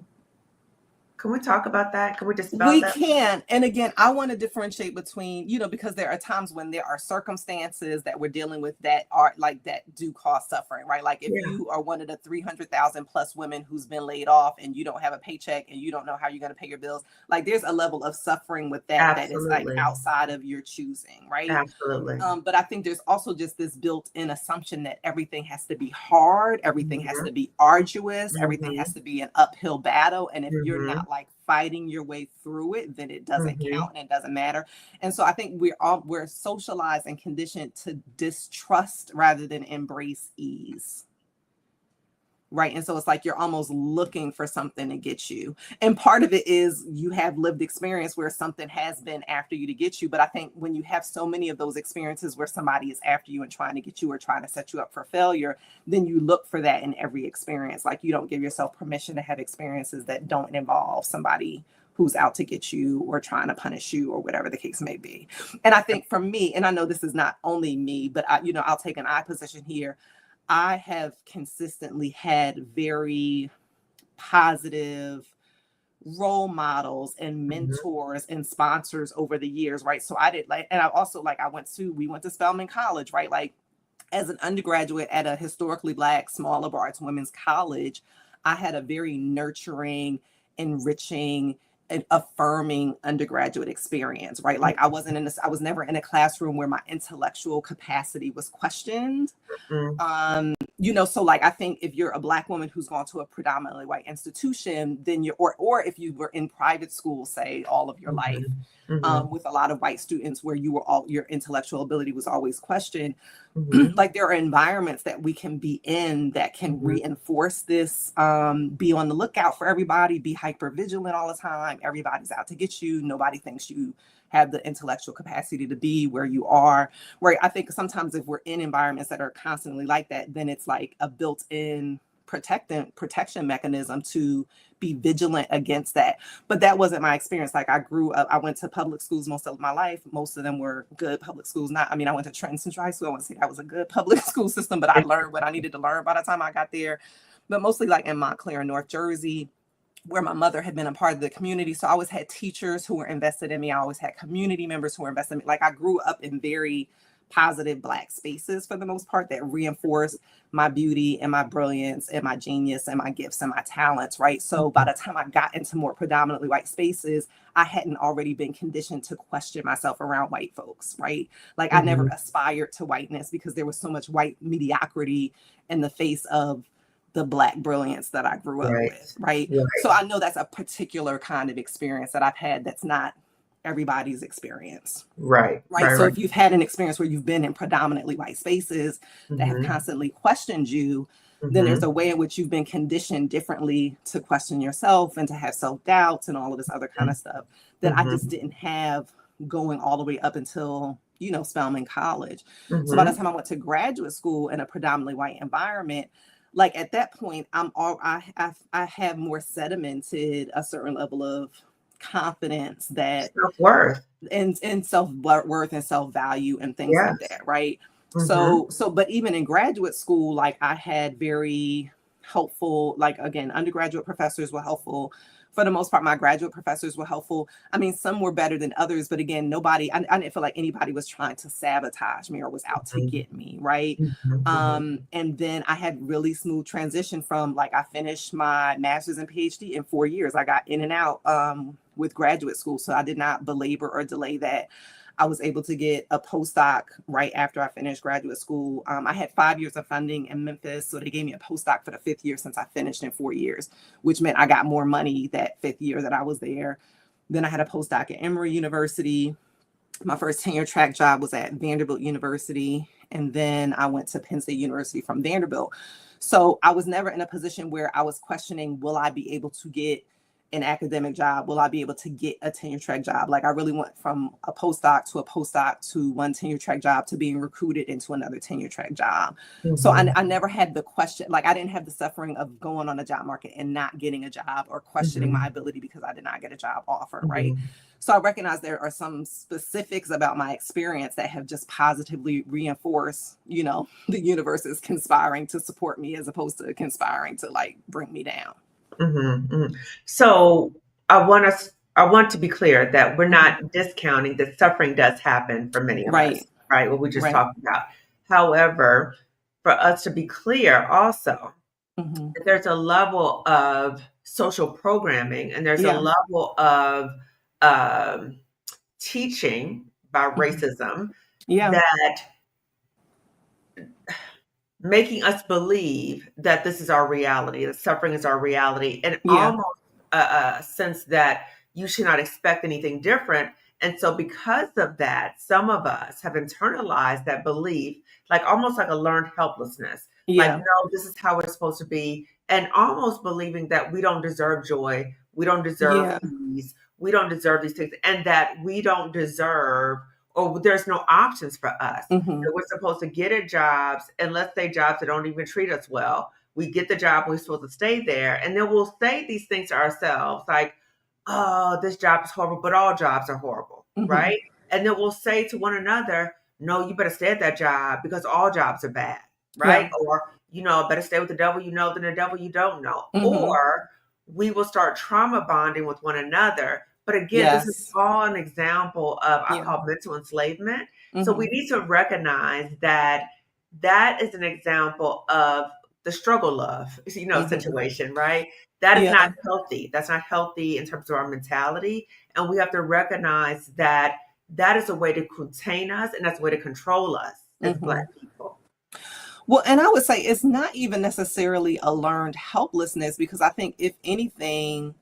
Can we talk about that? Can we dispel We that? can. And again, I want to differentiate between, because there are times when there are circumstances that we're dealing with that are like that do cause suffering, right? Like if Yeah, you are one of the 300,000 plus women who's been laid off and you don't have a paycheck and you don't know how you're going to pay your bills, like there's a level of suffering with that is like absolutely. outside of your choosing, right? Absolutely. But I think there's also just this built-in assumption that everything has to be hard, everything has Mhm, to be arduous, everything has mhm, to be an uphill battle. And if you're mhm, not like fighting your way through it, then it doesn't mhm. count and it doesn't matter. And so I think we're socialized and conditioned to distrust rather than embrace ease. Right. And so it's like you're almost looking for something to get you. And part of it is you have lived experience where something has been after you to get you. But I think when you have so many of those experiences where somebody is after you and trying to get you or trying to set you up for failure, then you look for that in every experience. Like you don't give yourself permission to have experiences that don't involve somebody who's out to get you or trying to punish you or whatever the case may be. And I think for me, and I know this is not only me, but I'll take an I position here. I have consistently had very positive role models and Mhm, mentors and sponsors over the years, right? So I did like, and I also like, we went to Spelman College, right? Like as an undergraduate at a historically Black, small liberal arts women's college, I had a very nurturing, enriching, and affirming undergraduate experience, right? Like I was never in a classroom where my intellectual capacity was questioned. mhm, So like I think if you're a Black woman who's gone to a predominantly white institution, then or if you were in private school, say all of your life, mhm, mhm, with a lot of white students where your intellectual ability was always questioned, mhm, like there are environments that we can be in that can mhm, reinforce this, be on the lookout for everybody, be hyper vigilant all the time, everybody's out to get you, nobody thinks you have the intellectual capacity to be where you are. Right. I think sometimes if we're in environments that are constantly like that, then it's like a built-in protection mechanism to be vigilant against that. But that wasn't my experience. Like I grew up, I went to public schools most of my life. Most of them were good public schools. I went to Trenton Central High School. I wouldn't say that was a good public school system, but I learned what I needed to learn by the time I got there. But mostly like in Montclair, North Jersey, where my mother had been a part of the community. So I always had teachers who were invested in me. I always had community members who were invested in me. Like I grew up in very positive Black spaces for the most part that reinforced my beauty and my brilliance and my genius and my gifts and my talents, right? So by the time I got into more predominantly white spaces, I hadn't already been conditioned to question myself around white folks, right? Like I never Mm-hmm. aspired to whiteness because there was so much white mediocrity in the face of the Black brilliance that I grew up Right. with, right? Right. So I know that's a particular kind of experience that I've had that's not everybody's experience, Right. right? Right. So Right. if you've had an experience where you've been in predominantly white spaces that have Mm-hmm. constantly questioned you, then there's Mm-hmm. a way in which you've been conditioned differently to question yourself and to have self-doubts and all of this other kind of stuff that I just Mm-hmm. didn't have going all the way up until, you know, Spelman College. So by the Mm-hmm. time I went to graduate school in a predominantly white environment, like at that point, I have more sedimented a certain level of confidence that Self-worth. and self-worth and self-value and things like Yes. that, right? Mm-hmm. So but even in graduate school, like I had very helpful, like again, undergraduate professors were helpful. For the most part, my graduate professors were helpful. I mean, some were better than others, but again, I didn't feel like anybody was trying to sabotage me or was out to get me, right? Mm-hmm. Mm-hmm. And then I had really smooth transition from like I finished my master's and PhD in 4 years. I got in and out with graduate school, so I did not belabor or delay that. I was able to get a postdoc right after I finished graduate school. I had 5 years of funding in Memphis, so they gave me a postdoc for the fifth year since I finished in 4 years, which meant I got more money that fifth year that I was there. Then I had a postdoc at Emory University. My first tenure track job was at Vanderbilt University, and then I went to Penn State University from Vanderbilt. So I was never in a position where I was questioning, will I be able to get an academic job? Will I be able to get a tenure track job? Like I really went from a postdoc to one tenure track job to being recruited into another tenure track job. So Mm-hmm. I never had the question, like I didn't have the suffering of going on the job market and not getting a job or questioning Mm-hmm. my ability because I did not get a job offer, right? Mm-hmm. So I recognize there are some specifics about my experience that have just positively reinforced, you know, the universe is conspiring to support me as opposed to conspiring to like bring me down. Mm-hmm. Mm-hmm. So I want to be clear that we're Mm-hmm. not discounting that suffering does happen for many of us, Right, right? What we just right. talked about. However, for us to be clear also, Mm-hmm. that there's a level of social programming and there's a Yeah, level of um, teaching by mm-hmm. racism Yeah, that making us believe that this is our reality, that suffering is our reality, and yeah. almost a sense that you should not expect anything different. And so, because of that, some of us have internalized that belief, like almost like a learned helplessness. Like, Yeah, no, this is how it's supposed to be. And almost believing that we don't deserve joy, we don't deserve yeah. peace, we don't deserve these things, and that we don't deserve, or there's no options for us. Mm-hmm. That we're supposed to get at jobs, and let's say jobs that don't even treat us well. We get the job, we're supposed to stay there, and then we'll say these things to ourselves, like, "Oh, this job is horrible, but all jobs are horrible," Mm-hmm. right? And then we'll say to one another, "No, you better stay at that job because all jobs are bad," right? Yeah. Or better stay with the devil you know than the devil you don't know. Mm-hmm. Or we will start trauma bonding with one another. But again, this is Yes. all an example of, I Yeah. call, mental enslavement. So we Mm-hmm. need to recognize that that is an example of the struggle love, Mm-hmm. situation, right? That is not Yeah. healthy. That's not healthy in terms of our mentality. And we have to recognize that that is a way to contain us and that's a way to control us as Mm-hmm. Black people. Well, and I would say it's not even necessarily a learned helplessness because I think if anything,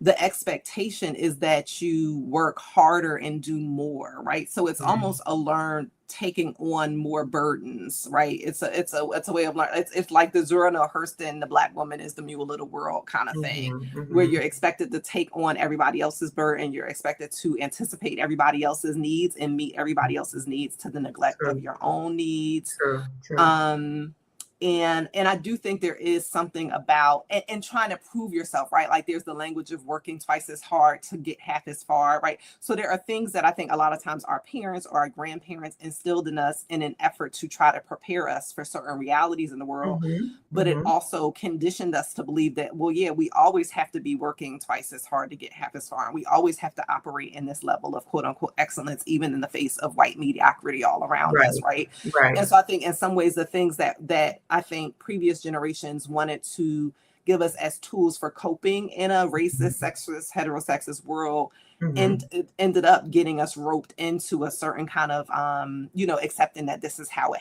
the expectation is that you work harder and do more, right? So it's Mhm, almost a learned taking on more burdens, right? It's a way of learning. It's like the Zora Neale Hurston, the Black woman is the mule of the world kind of thing, mhm, where mhm. you're expected to take on everybody else's burden. You're expected to anticipate everybody else's needs and meet everybody else's needs to the neglect of True, your own needs. true, true. Um, And I do think there is something about and trying to prove yourself, right? Like there's the language of working twice as hard to get half as far, right? So there are things that I think a lot of times our parents or our grandparents instilled in us in an effort to try to prepare us for certain realities in the world. Mhm. But it Mhm. also conditioned us to believe that, well, yeah, we always have to be working twice as hard to get half as far. And we always have to operate in this level of quote unquote excellence, even in the face of white mediocrity all around us, Right. right? Right. And so I think in some ways the things that I think previous generations wanted to give us as tools for coping in a racist, sexist, heterosexist world and Mhm. it ended up getting us roped into a certain kind of accepting that this is how it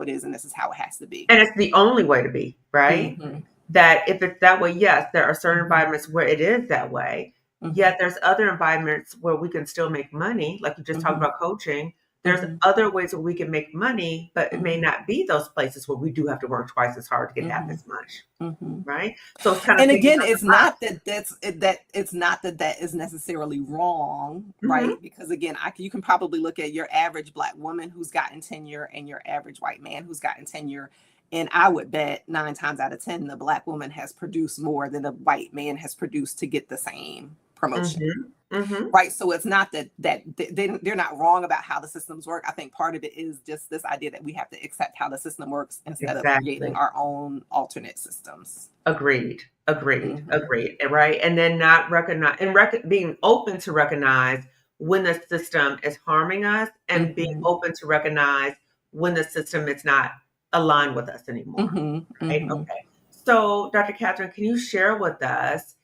is and this is how it has to be. And it's the only way to be, right? Hmm. That if it's that way, yes, there are certain Hmm. environments where it is that way. Hmm. Yet there's other environments where we can still make money, like you just talked Hmm. about coaching. There's Hmm. other ways where we can make money, but it may Hmm. not be those places where we do have to work twice as hard to get half Hmm. as much, Hmm. right? So it's kind of And thinking again, out the it's box. not that it's not that that is necessarily wrong, Hmm. right? Because again, you can probably look at your average Black woman who's gotten tenure and your average white man who's gotten tenure, and I would bet 9 times out of 10 the Black woman has produced more than the white man has produced to get the same promotion. Hmm. Hmm. Right. So it's not that they're not wrong about how the systems work. I think part of it is just this idea that we have to accept how the system works instead of creating Exactly. our own alternate systems. Agreed. Agreed. Hmm. Agreed. Right. And then not recognize and being open to recognize when the system is harming us and being Hmm. open to recognize when the system is not aligned with us anymore. Hmm. Right. Hmm. Okay. So, Dr. Kathryn, can you share with us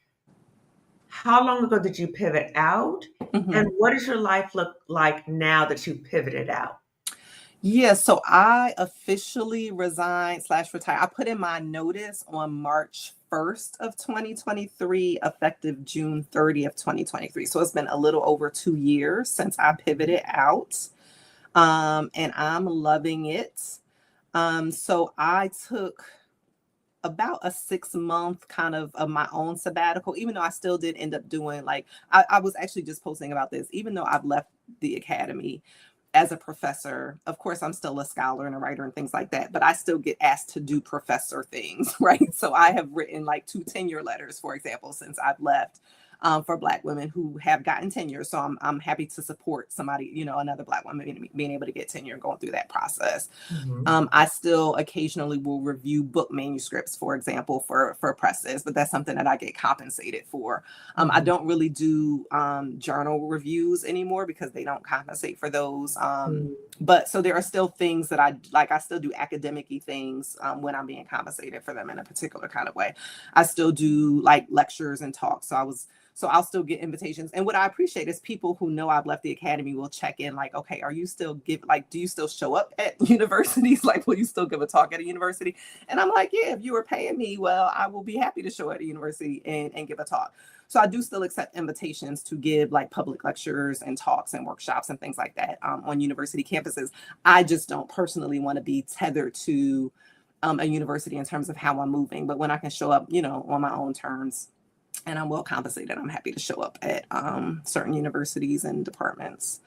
how long ago did you pivot out? And Hmm. what does your life look like now that you pivoted out? Yeah, so I officially resigned slash retire. I put in my notice on March 1st of 2023, effective June 30th, 2023. So it's been a little over 2 years since I pivoted out. And I'm loving it. So I took about a 6 month kind of my own sabbatical, even though I still did end up doing like I was actually just posting about this, even though I've left the academy as a professor. Of course, I'm still a scholar and a writer and things like that, but I still get asked to do professor things, right? So I have written like 2 tenure letters, for example, since I've left, for Black women who have gotten tenure. So I'm happy to support somebody, another Black woman being able to get tenure and going through that process. Hmm. I still occasionally will review book manuscripts, for example, for presses, but that's something that I get compensated for. I Hmm. don't really do journal reviews anymore because they don't compensate for those. But so there are still things that I like. I still do academic-y things when I'm being compensated for them in a particular kind of way. I still do like lectures and talks. So I'll still get invitations. And what I appreciate is people who know I've left the academy will check in like, okay, are you still do you still show up at universities? Like, will you still give a talk at a university? And I'm like, yeah, if you were paying me, well, I will be happy to show at a university and give a talk. So I do still accept invitations to give like public lectures and talks and workshops and things like that on university campuses. I just don't personally want to be tethered to a university in terms of how I'm moving. But when I can show up, on my own terms, and I'm well compensated, I'm happy to show up at certain universities and departments.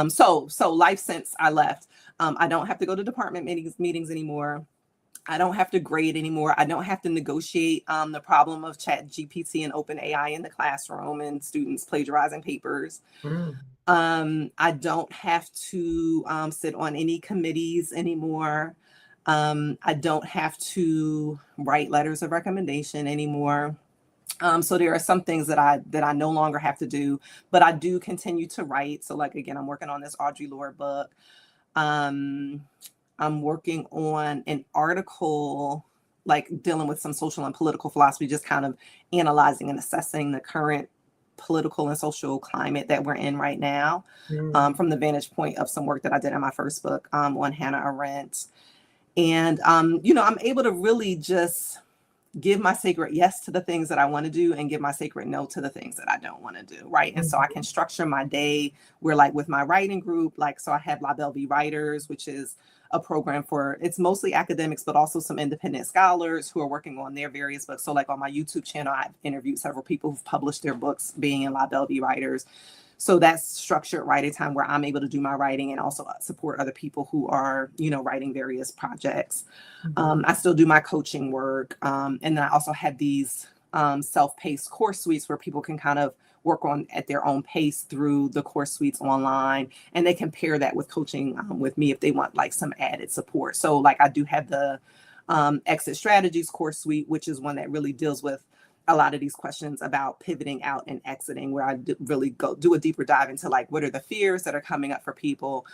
So life since I left, I don't have to go to department meetings anymore. I don't have to grade anymore. I don't have to negotiate the problem of Chat GPT and Open AI in the classroom and students plagiarizing papers. Hmm. I don't have to sit on any committees anymore. I don't have to write letters of recommendation anymore. So there are some things that I no longer have to do, but I do continue to write. So like again, I'm working on this Audre Lorde book. Um, I'm working on an article like dealing with some social and political philosophy, just kind of analyzing and assessing the current political and social climate that we're in right now, Hmm. from the vantage point of some work that I did in my first book on Hannah Arendt. And I'm able to really just give my sacred yes to the things that I want to do and give my sacred no to the things that I don't want to do. Right. And so I can structure my day where like with my writing group, like, so I have La Belle Vie Writers, which is a program for, it's mostly academics, but also some independent scholars who are working on their various books. So like on my YouTube channel, I've interviewed several people who've published their books being in liability writers. So that's structured writing time where I'm able to do my writing and also support other people who are, writing various projects. Mhm. I still do my coaching work. And then I also have these self-paced course suites where people can kind of work on at their own pace through the course suites online. And they can pair that with coaching with me if they want like some added support. So like I do have the exit strategies course suite, which is one that really deals with a lot of these questions about pivoting out and exiting, where I really do a deeper dive into like, what are the fears that are coming up for people?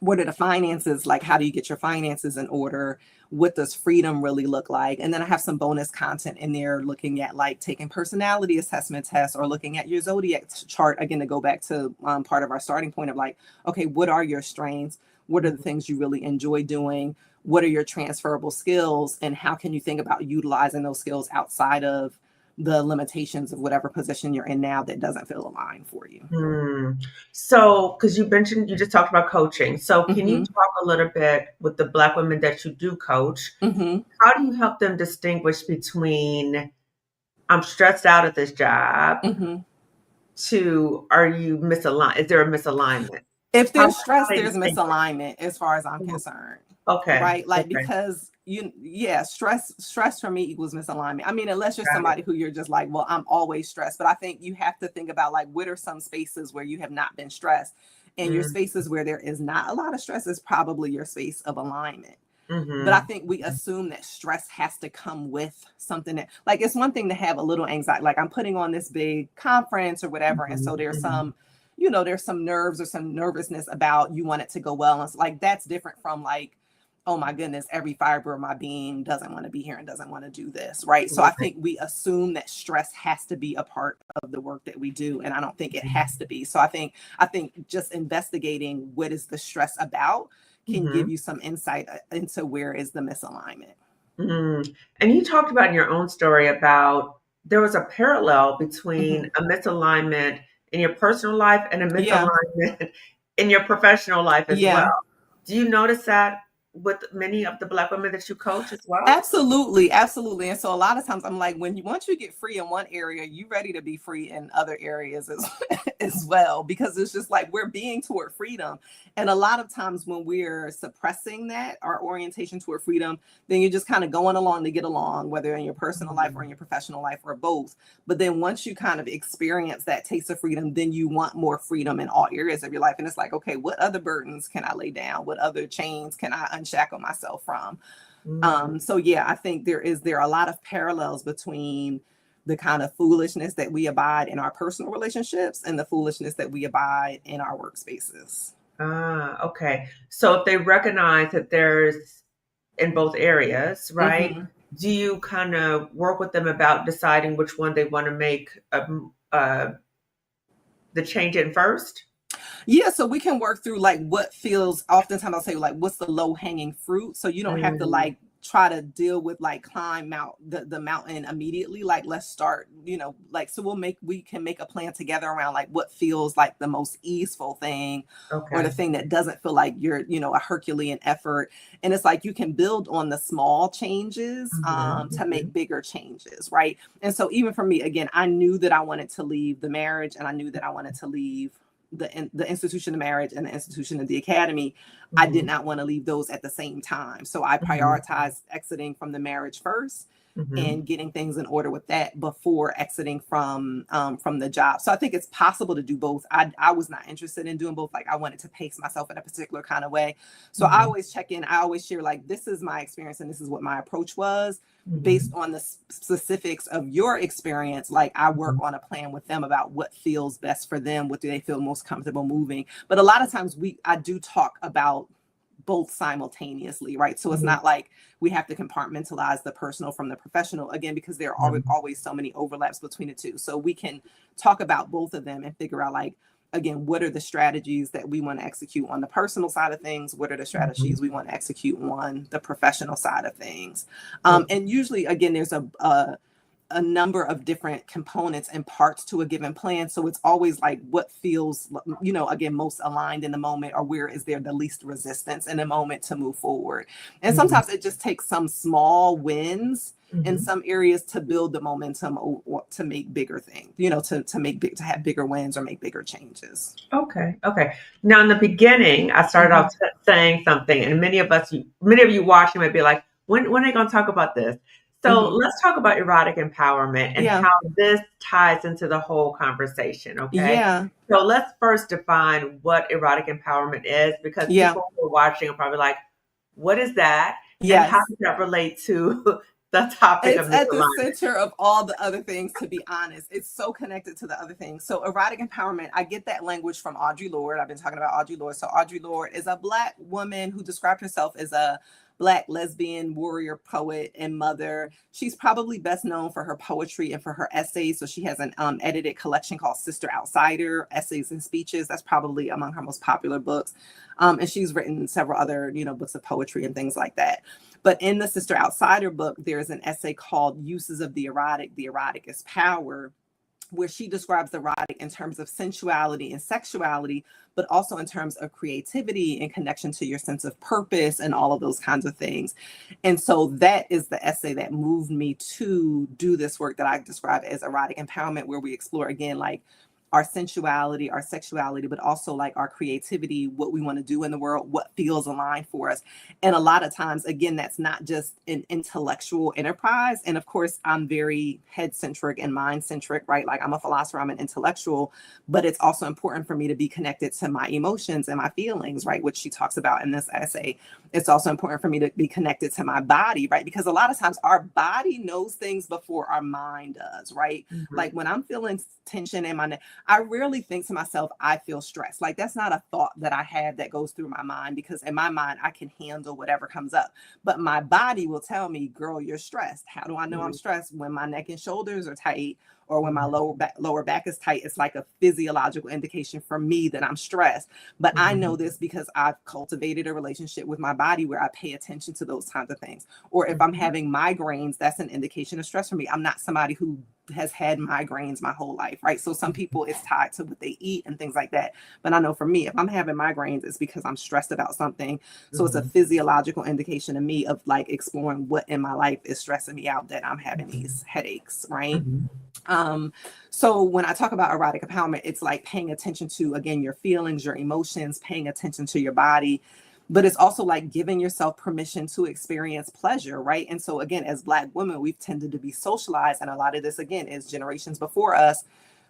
What are the finances? Like, how do you get your finances in order? What does freedom really look like? And then I have some bonus content in there looking at like taking personality assessment tests or looking at your zodiac chart, again, to go back to part of our starting point of like, okay, what are your strengths? What are the things you really enjoy doing? What are your transferable skills? And how can you think about utilizing those skills outside of the limitations of whatever position you're in now that doesn't feel aligned for you? Hmm. So, because you mentioned you just talked about coaching. So, can you Mm-hmm. talk a little bit with the Black women that you do coach? Mm-hmm. How do you help them distinguish between I'm stressed out at this job Mm-hmm. to are you misaligned? Is there a misalignment? If How there's stress, do they there's distinguish? misalignment as far as I'm Mhm. concerned. Okay. Right? Like, Okay. because stress for me equals misalignment. I mean, unless you're Got it. somebody who you're just like, well, I'm always stressed. But I think you have to think about like, what are some spaces where you have not been stressed? And your Mm, spaces where there is not a lot of stress is probably your space of alignment. But I mhm, think we assume that stress has to come with something that, like, it's one thing to have a little anxiety, like I'm putting on this big conference or whatever. And mhm, so there's mhm. some, there's some nerves or some nervousness about you want it to go well. And it's like, that's different from like, oh my goodness, every fiber of my being doesn't want to be here and doesn't want to do this. Right. So I Right. think we assume that stress has to be a part of the work that we do. And I don't think it Mhm, has to be. So I think just investigating what is the stress about can give mhm, you some insight into where is the misalignment. mm. And you talked about in your own story about there was a parallel between Hmm. a misalignment in your personal life and a Yeah. misalignment in your professional life as well. Yeah. Do you notice that with many of the Black women that you coach as well? Absolutely, absolutely. And so a lot of times I'm like, once you get free in one area, you ready to be free in other areas as, as well, because it's just like we're being toward freedom. And a lot of times when we're suppressing that, our orientation toward freedom, then you're just kind of going along to get along, whether in your personal life or Mhm, in your professional life or both. But then once you kind of experience that taste of freedom, then you want more freedom in all areas of your life. And it's like, okay, what other burdens can I lay down? What other chains can I unshackle myself from? mm. So yeah, I think there are a lot of parallels between the kind of foolishness that we abide in our personal relationships and the foolishness that we abide in our workspaces. Ah, okay. So if they recognize that there's in both areas, right? Hmm. Do you kind of work with them about deciding which one they want to make the change in first? Yeah, so we can work through like what feels, oftentimes I'll say like what's the low hanging fruit. So you don't have to Mm, like try to deal with like climb out the mountain immediately. Like let's start, like so we can make a plan together around like what feels like the most easeful thing or the okay. thing that doesn't feel like you're, a Herculean effort. And it's like you can build on the small changes Mhm, to mhm, make bigger changes, right? And so even for me, again, I knew that I wanted to leave the marriage and I knew that I wanted to leave the institution of marriage and the institution of the academy. I did mhm, not want to leave those at the same time. So I mhm, prioritized exiting from the marriage first mhm, and getting things in order with that before exiting from the job. So I think it's possible to do both. I was not interested in doing both. Like I wanted to pace myself in a particular kind of way. So I mhm, always check in. I always share like this is my experience and this is what my approach was based mhm, on the specifics of your experience. Like I work mhm, on a plan with them about what feels best for them, what do they feel most comfortable moving. But a lot of times I do talk about both simultaneously, right? So it's mhm, not like we have to compartmentalize the personal from the professional, again, because there are mhm, always so many overlaps between the two. So we can talk about both of them and figure out like, again, what are the strategies that we want to execute on the personal side of things? What are the mhm. strategies we want to execute on the professional side of things? Okay. And usually, again, there's a number of different components and parts to a given plan. So it's always like what feels, again, most aligned in the moment, or where is there the least resistance in the moment to move forward. And Mhm. sometimes it just takes some small wins in Mhm. some areas to build the momentum, or to make bigger things, to have bigger wins or make bigger changes. Okay. Okay. Now, in the beginning, I started off Mhm. saying something, and many of you watching might be like, when are they going to talk about this? So Mhm. let's talk about erotic empowerment and Yeah. how this ties into the whole conversation. Okay. Yeah. So let's first define what erotic empowerment is, because Yeah. people who are watching are probably like, what is that? And how Yes. does that relate to the topic of It's at the misalignment? center of all the other things, to be honest. It's so connected to the other things. So erotic empowerment, I get that language from Audre Lorde. I've been talking about Audre Lorde. So Audre Lorde is a Black woman who described herself as a Black lesbian warrior poet and mother. She's probably best known for her poetry and for her essays. So she has an edited collection called Sister Outsider, Essays and Speeches. That's probably among her most popular books. And she's written several other, books of poetry and things like that. But in the Sister Outsider book, there's an essay called Uses of the Erotic. The Erotic is Power, where she describes the erotic in terms of sensuality and sexuality, but also in terms of creativity and connection to your sense of purpose and all of those kinds of things. And so that is the essay that moved me to do this work that I describe as erotic empowerment, where we explore, again, like our sensuality, our sexuality, but also like our creativity, what we want to do in the world, what feels aligned for us. And a lot of times, again, that's not just an intellectual enterprise. And of course, I'm very head centric and mind centric, right? Like I'm a philosopher, I'm an intellectual, but it's also important for me to be connected to my emotions and my feelings, right? Which she talks about in this essay. It's also important for me to be connected to my body, right? Because a lot of times our body knows things before our mind does, right? Mhm. Like when I'm feeling tension in my neck, I rarely think to myself, I feel stressed. Like that's not a thought that I have that goes through my mind, because in my mind, I can handle whatever comes up. But my body will tell me, girl, you're stressed. How do I know I'm Mhm. stressed? When my neck and shoulders are tight, or when my Mhm. lower back is tight. It's like a physiological indication for me that I'm stressed. But I know Mhm. this because I've cultivated a relationship with my body where I pay attention to those kinds of things. Or if I'm Mhm. having migraines, that's an indication of stress for me. I'm not somebody who has had migraines my whole life, right? So some people, it's tied to what they eat and things like that. But I know for me, if I'm having migraines, it's because I'm stressed about something. So it's a Mhm. physiological indication to me of like exploring what in my life is stressing me out, that I'm having Mhm. these headaches, right? Mhm. Um, so when I talk about erotic empowerment, it's like paying attention to, again, your feelings, your emotions, paying attention to your body. But it's also like giving yourself permission to experience pleasure, right? And so, again, as Black women, we've tended to be socialized. And a lot of this, again, is generations before us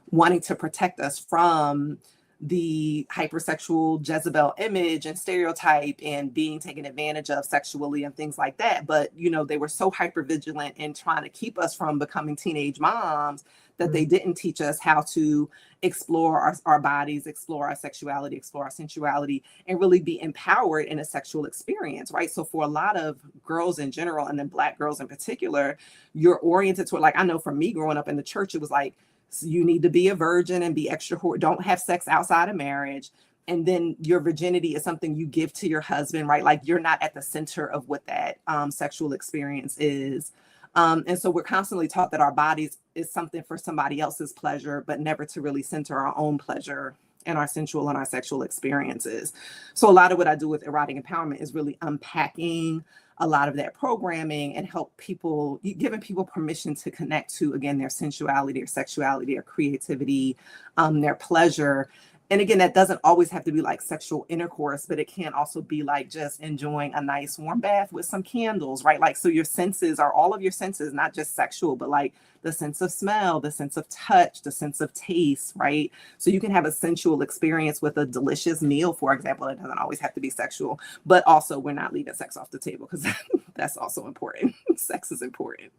wanting to protect us from the hypersexual Jezebel image and stereotype and being taken advantage of sexually and things like that. But, they were so hyper vigilant in trying to keep us from becoming teenage moms that they Mhm. didn't teach us how to explore our bodies, explore our sexuality, explore our sensuality, and really be empowered in a sexual experience, right? So for a lot of girls in general, and then Black girls in particular, you're oriented toward, like, I know for me growing up in the church, it was like, so you need to be a virgin and be extra, don't have sex outside of marriage. And then your virginity is something you give to your husband, right? Like you're not at the center of what that sexual experience is. And so we're constantly taught that our bodies is something for somebody else's pleasure, but never to really center our own pleasure and our sensual and our sexual experiences. So a lot of what I do with erotic empowerment is really unpacking a lot of that programming and help people, giving people permission to connect to, again, their sensuality or sexuality or creativity, their pleasure. And again, that doesn't always have to be like sexual intercourse, but it can also be like just enjoying a nice warm bath with some candles, right? Like, so your senses are all of your senses, not just sexual, but like the sense of smell, the sense of touch, the sense of taste, right? So you can have a sensual experience with a delicious meal, for example. It doesn't always have to be sexual, but also we're not leaving sex off the table because that's also important. Sex is important.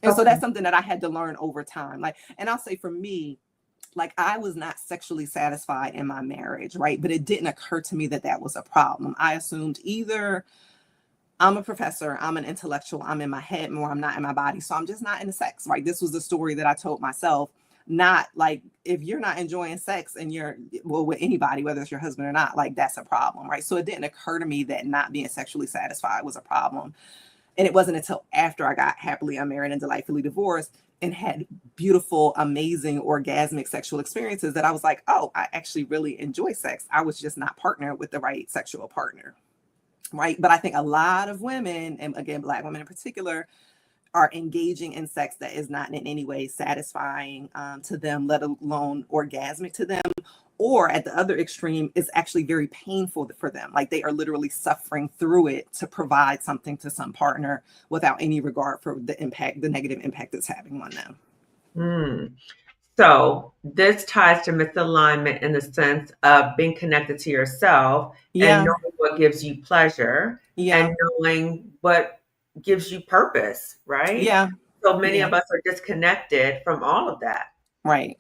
And so Okay. that's something that I had to learn over time. Like, and I'll say for me, like I was not sexually satisfied in my marriage, right? But it didn't occur to me that that was a problem. I assumed either I'm a professor, I'm an intellectual, I'm in my head more, I'm not in my body. So I'm just not into sex, right? This was the story that I told myself. Not like if you're not enjoying sex and you're, well, with anybody, whether it's your husband or not, like that's a problem, right? So it didn't occur to me that not being sexually satisfied was a problem. And it wasn't until after I got happily unmarried and delightfully divorced and had beautiful, amazing, orgasmic sexual experiences that I was like, oh, I actually really enjoy sex. I was just not partnered with the right sexual partner. Right. But I think a lot of women, and again, Black women in particular, are engaging in sex that is not in any way satisfying to them, let alone orgasmic to them. Or at the other extreme, is actually very painful for them. Like they are literally suffering through it to provide something to some partner without any regard for the impact, the negative impact it's having on them. Mm. So this ties to misalignment in the sense of being connected to yourself and Yeah. knowing what gives you pleasure Yeah. and knowing what gives you purpose, right? Yeah. So many Yeah. of us are disconnected from all of that. Right.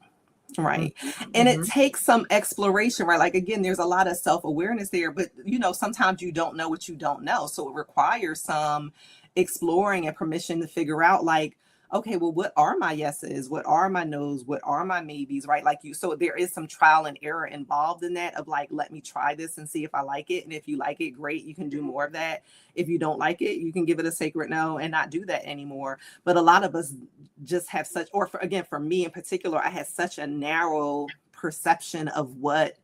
Right. And it Mhm, takes some exploration, right? Like, again, there's a lot of self-awareness there, but sometimes you don't know what you don't know. So it requires some exploring and permission to figure out, like, okay, well, what are my yeses? What are my nos? What are my maybes? Right. So there is some trial and error involved in that of like, let me try this and see if I like it. And if you like it, great, you can do more of that. If you don't like it, you can give it a sacred no and not do that anymore. But a lot of us just have such, or for me in particular, I had such a narrow perception of what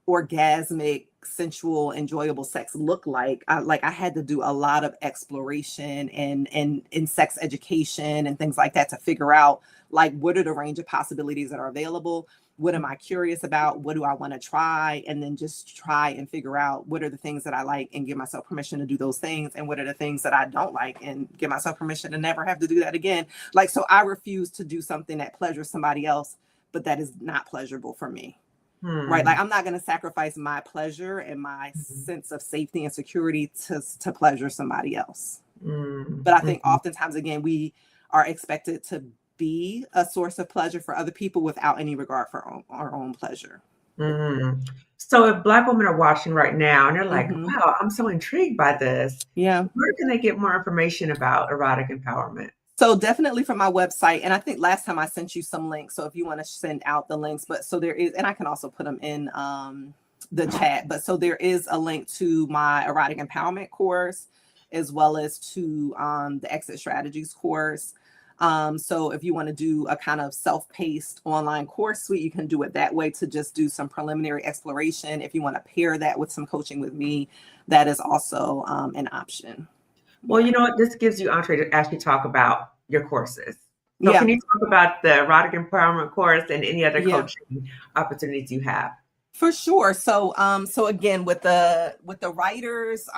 orgasmic, sensual, enjoyable sex looked like. I had to do a lot of exploration and in sex education and things like that to figure out like what are the range of possibilities that are available. What am I curious about? What do I want to try? And then just try and figure out what are the things that I like and give myself permission to do those things. And what are the things that I don't like and give myself permission to never have to do that again. Like, so I refuse to do something that pleasures somebody else, but that is not pleasurable for me. Right. Like mhm, I'm not going to sacrifice my pleasure and my sense of safety and security to pleasure somebody else. mhm, But I think mhm, oftentimes, again, we are expected to be a source of pleasure for other people without any regard for our own pleasure. mhm. So if Black women are watching right now and they're like, Hmm. wow, I'm so intrigued by this, Yeah. where can they get more information about erotic empowerment? So definitely from my website. And I think last time I sent you some links. So if you want to send out the links, but so there is, and I can also put them in the chat, but so there is a link to my erotic empowerment course, as well as to the exit strategies course. So if you want to do a kind of self-paced online course suite, you can do it that way to just do some preliminary exploration. If you want to pair that with some coaching with me, that is also an option. Well, Yeah. you know what? This gives you entree to actually talk about your courses. So Yeah. can you talk about the erotic empowerment course and any other Yeah. coaching opportunities you have? For sure. So again, with the writers,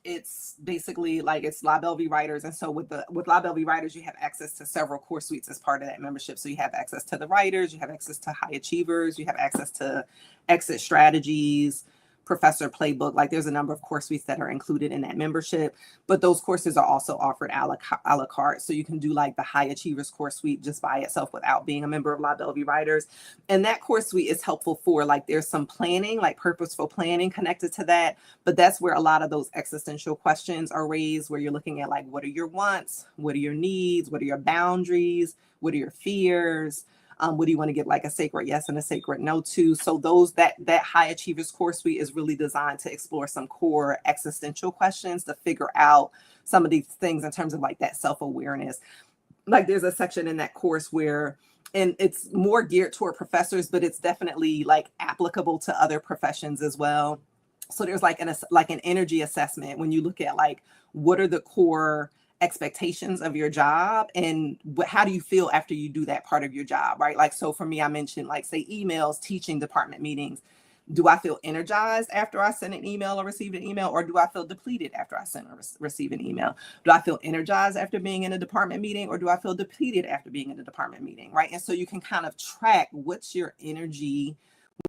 it's basically like it's La Belle writers, and so with La Belle writers, you have access to several course suites as part of that membership. So you have access to the writers, you have access to high achievers, you have access to exit strategies, professor playbook. Like there's a number of course suites that are included in that membership, but those courses are also offered a la carte. So you can do like the high achievers course suite just by itself without being a member of La Belle writers. And that course suite is helpful for like there's some planning, like purposeful planning connected to that. But that's where a lot of those existential questions are raised, where you're looking at like what are your wants, what are your needs, what are your boundaries, what are your fears, what do you want to give like a sacred yes and a sacred no to? So that high achievers course suite is really designed to explore some core existential questions to figure out some of these things in terms of like that self-awareness. Like there's a section in that course where, and it's more geared toward professors, but it's definitely like applicable to other professions as well. So there's like an energy assessment when you look at like what are the core expectations of your job and how do you feel after you do that part of your job, right? Like, so for me, I mentioned like say emails, teaching department meetings. Do I feel energized after I send an email or receive an email, or do I feel depleted after I send or receive an email? Do I feel energized after being in a department meeting, or do I feel depleted after being in a department meeting, right? And so you can kind of track what's your energy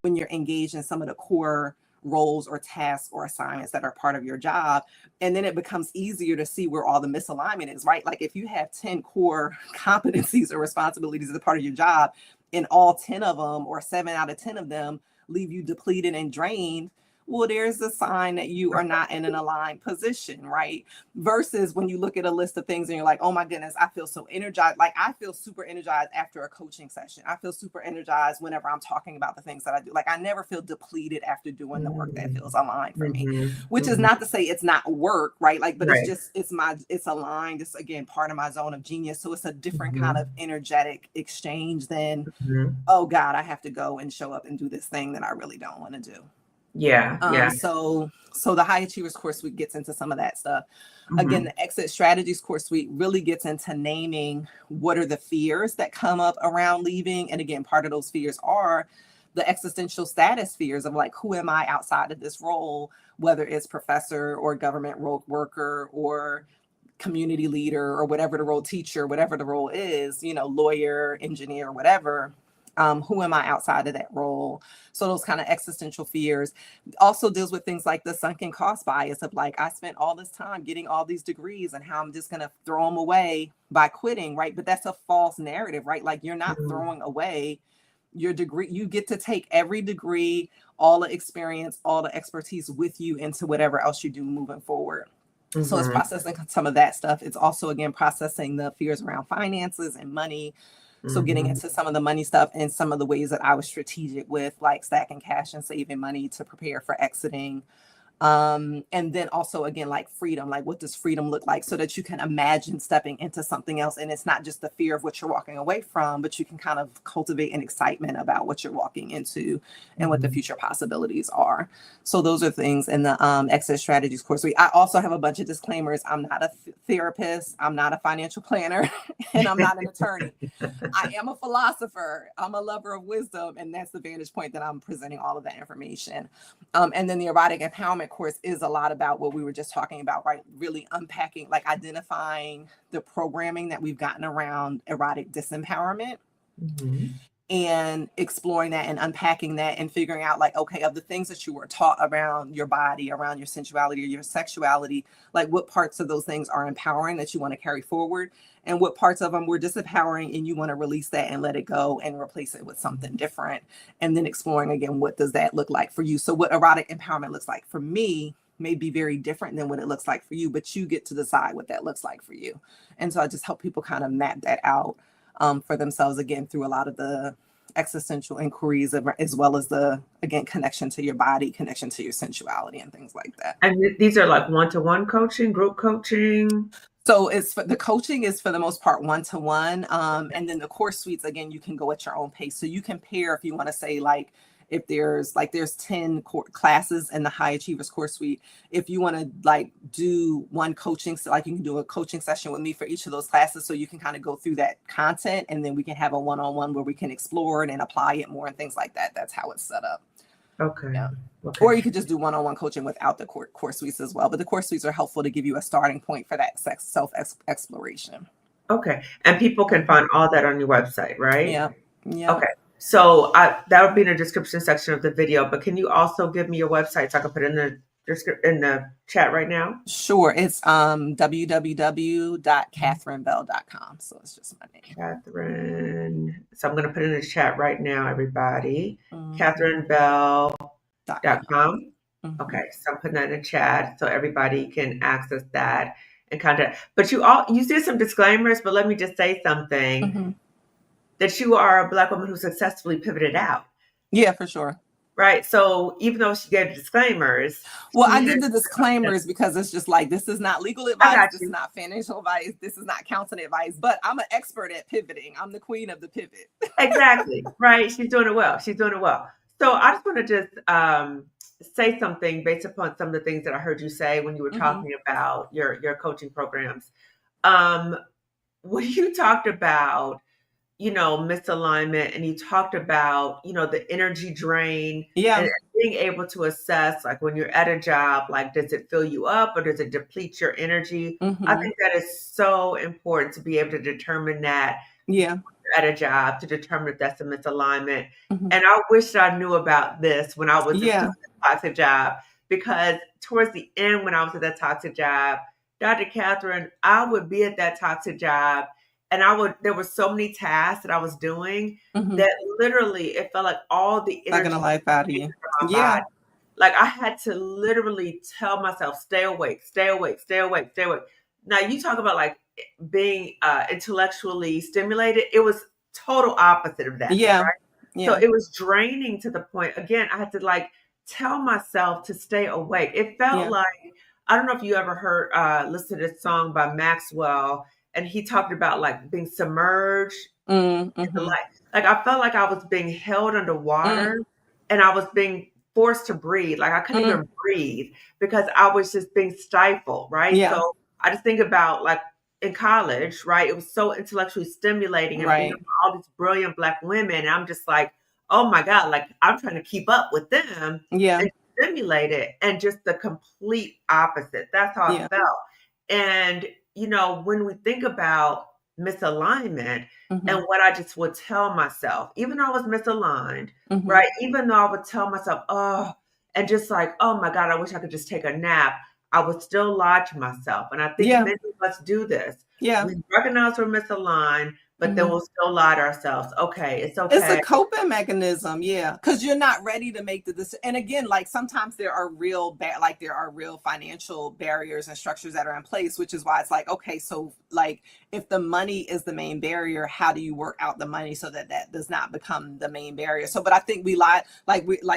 when you're engaged in some of the core roles or tasks or assignments that are part of your job. And then it becomes easier to see where all the misalignment is, right? Like if you have 10 core competencies or responsibilities as a part of your job, and all 10 of them or 7 out of 10 of them leave you depleted and drained, well, there's a sign that you are not in an aligned position, right? Versus when you look at a list of things and you're like, oh my goodness, I feel so energized. Like I feel super energized after a coaching session. I feel super energized whenever I'm talking about the things that I do. Like I never feel depleted after doing the work that feels aligned for me, which is not to say it's not work, right? Like, but it's Right. just, it's aligned. It's again, part of my zone of genius. So it's a different kind Mhm. of energetic exchange than, Mhm. oh God, I have to go and show up and do this thing that I really don't want to do. Yeah. Yeah. So the high achievers course suite gets into some of that stuff. Again, Mhm. the exit strategies course suite really gets into naming what are the fears that come up around leaving. And again, part of those fears are the existential status fears of like, who am I outside of this role, whether it's professor or government worker or community leader or whatever the role, teacher, whatever the role is, you know, lawyer, engineer, whatever. Who am I outside of that role? So those kind of existential fears. Also deals with things like the sunken cost bias of like, I spent all this time getting all these degrees and how I'm just going to throw them away by quitting, right? But that's a false narrative, right? Like you're not Mhm. throwing away your degree. You get to take every degree, all the experience, all the expertise with you into whatever else you do moving forward. So it's Mhm. processing some of that stuff. It's also, again, processing the fears around finances and money. So getting Mhm. into some of the money stuff and some of the ways that I was strategic with like stacking cash and saving money to prepare for exiting. And then also again, like freedom, like what does freedom look like so that you can imagine stepping into something else, and it's not just the fear of what you're walking away from, but you can kind of cultivate an excitement about what you're walking into and what the Mhm. future possibilities are. So those are things in the exit strategies course. I also have a bunch of disclaimers. I'm not a therapist, I'm not a financial planner, and I'm not an attorney. I am a philosopher. I'm a lover of wisdom, and that's the vantage point that I'm presenting all of that information. And then the erotic empowerment course is a lot about what we were just talking about, right? Really unpacking, like identifying the programming that we've gotten around erotic disempowerment Mhm. and exploring that and unpacking that and figuring out like, okay, of the things that you were taught around your body, around your sensuality or your sexuality, like what parts of those things are empowering that you want to carry forward, and what parts of them were disempowering and you want to release that and let it go and replace it with something different. And then exploring again, what does that look like for you? So what erotic empowerment looks like for me may be very different than what it looks like for you, but you get to decide what that looks like for you. And so I just help people kind of map that out for themselves, again, through a lot of the existential inquiries, as well as the, again, connection to your body, connection to your sensuality, and things like that. And these are like one-to-one coaching, group coaching. So it's for the coaching is for the most part one-to-one. And then the course suites, again, you can go at your own pace. So you can pair if you want to say like, if there's 10 classes in the high achievers course suite, if you want to like do one coaching, so like you can do a coaching session with me for each of those classes, so you can kind of go through that content, and then we can have a one-on-one where we can explore it and apply it more and things like that. That's how it's set up. Okay. Yeah. Okay. Or you could just do one-on-one coaching without the course suites as well. But the course suites are helpful to give you a starting point for that self exploration. Okay. And people can find all that on your website, right? Yeah. Yeah. Okay. So that would be in the description section of the video, but can you also give me your website so I can put it in the in the chat right now? Sure. It's www.kathrynbelle.com. So it's just my name. Kathryn. So I'm going to put it in the chat right now, everybody. Mm-hmm. KathrynBelle.com. Mm-hmm. Okay, so I'm putting that in the chat so everybody can access that and contact. But you did some disclaimers, but let me just say something Mm-hmm. that you are a Black woman who successfully pivoted out, Yeah, for sure. right? So even though she gave disclaimers, Well, I she give the disclaimers because it's just like, this is not legal I advice. got This is you. not financial advice. This is not counseling advice, but I'm an expert at pivoting. I'm the queen of the pivot. Exactly, right? She's doing it well. She's doing it well. So I just want to just say something based upon some of the things that I heard you say when you were Mm-hmm. talking about your coaching programs. Um, when you talked about misalignment, and you talked about the energy drain Yeah. and being able to assess, like when you're at a job, like does it fill you up or does it deplete your energy? I Mm-hmm. think that is so important to be able to determine that Yeah. at a job, to determine if that's a misalignment. Mm-hmm. And I wish I knew about this when I was doing Yeah. a toxic job, because towards the end, when I was at that toxic job, Dr. Kathryn, I would be at that toxic job, and there were so many tasks that I was doing Mm-hmm. that literally it felt like all the Sucking the energy life out of was you. from my Yeah. body. Like I had to literally tell myself, stay awake, stay awake, stay awake, stay awake. Now you talk about like being intellectually stimulated. It was total opposite of that, Yeah. right? So Yeah. it was draining to the point. Again, I had to like tell myself to stay awake. It felt Yeah. like I don't know if you ever heard listen to this song by Maxwell, and he talked about like being submerged in the Mm-hmm. light. Like I felt like I was being held underwater Mm, and I was being forced to breathe. Like I couldn't mm, even breathe because I was just being stifled, right? yeah. So I just think about like in college, right? It was so intellectually stimulating and being Right. around all these brilliant black women. And I'm just like, oh my God, like I'm trying to keep up with them Yeah. and stimulate it. And just the complete opposite. That's how Yeah. I felt. And, when we think about misalignment, Mm-hmm. and what I just would tell myself, even though I was misaligned, Mm-hmm. right? Even though I would tell myself, oh, and just like, oh my God, I wish I could just take a nap. I would still lie to myself. And I think Yeah. many of us do this. Yeah. We recognize we're misaligned, but then Mm-hmm. we'll still lie to ourselves. Okay, it's It's a okay. coping mechanism, yeah, because you're not ready to make the decision. And again, like sometimes there are there are real financial barriers and structures that are in place, which is why it's like, okay, so like if the money is the main barrier, how do you work out the money so that that does not become the main barrier? So, but I think we lie,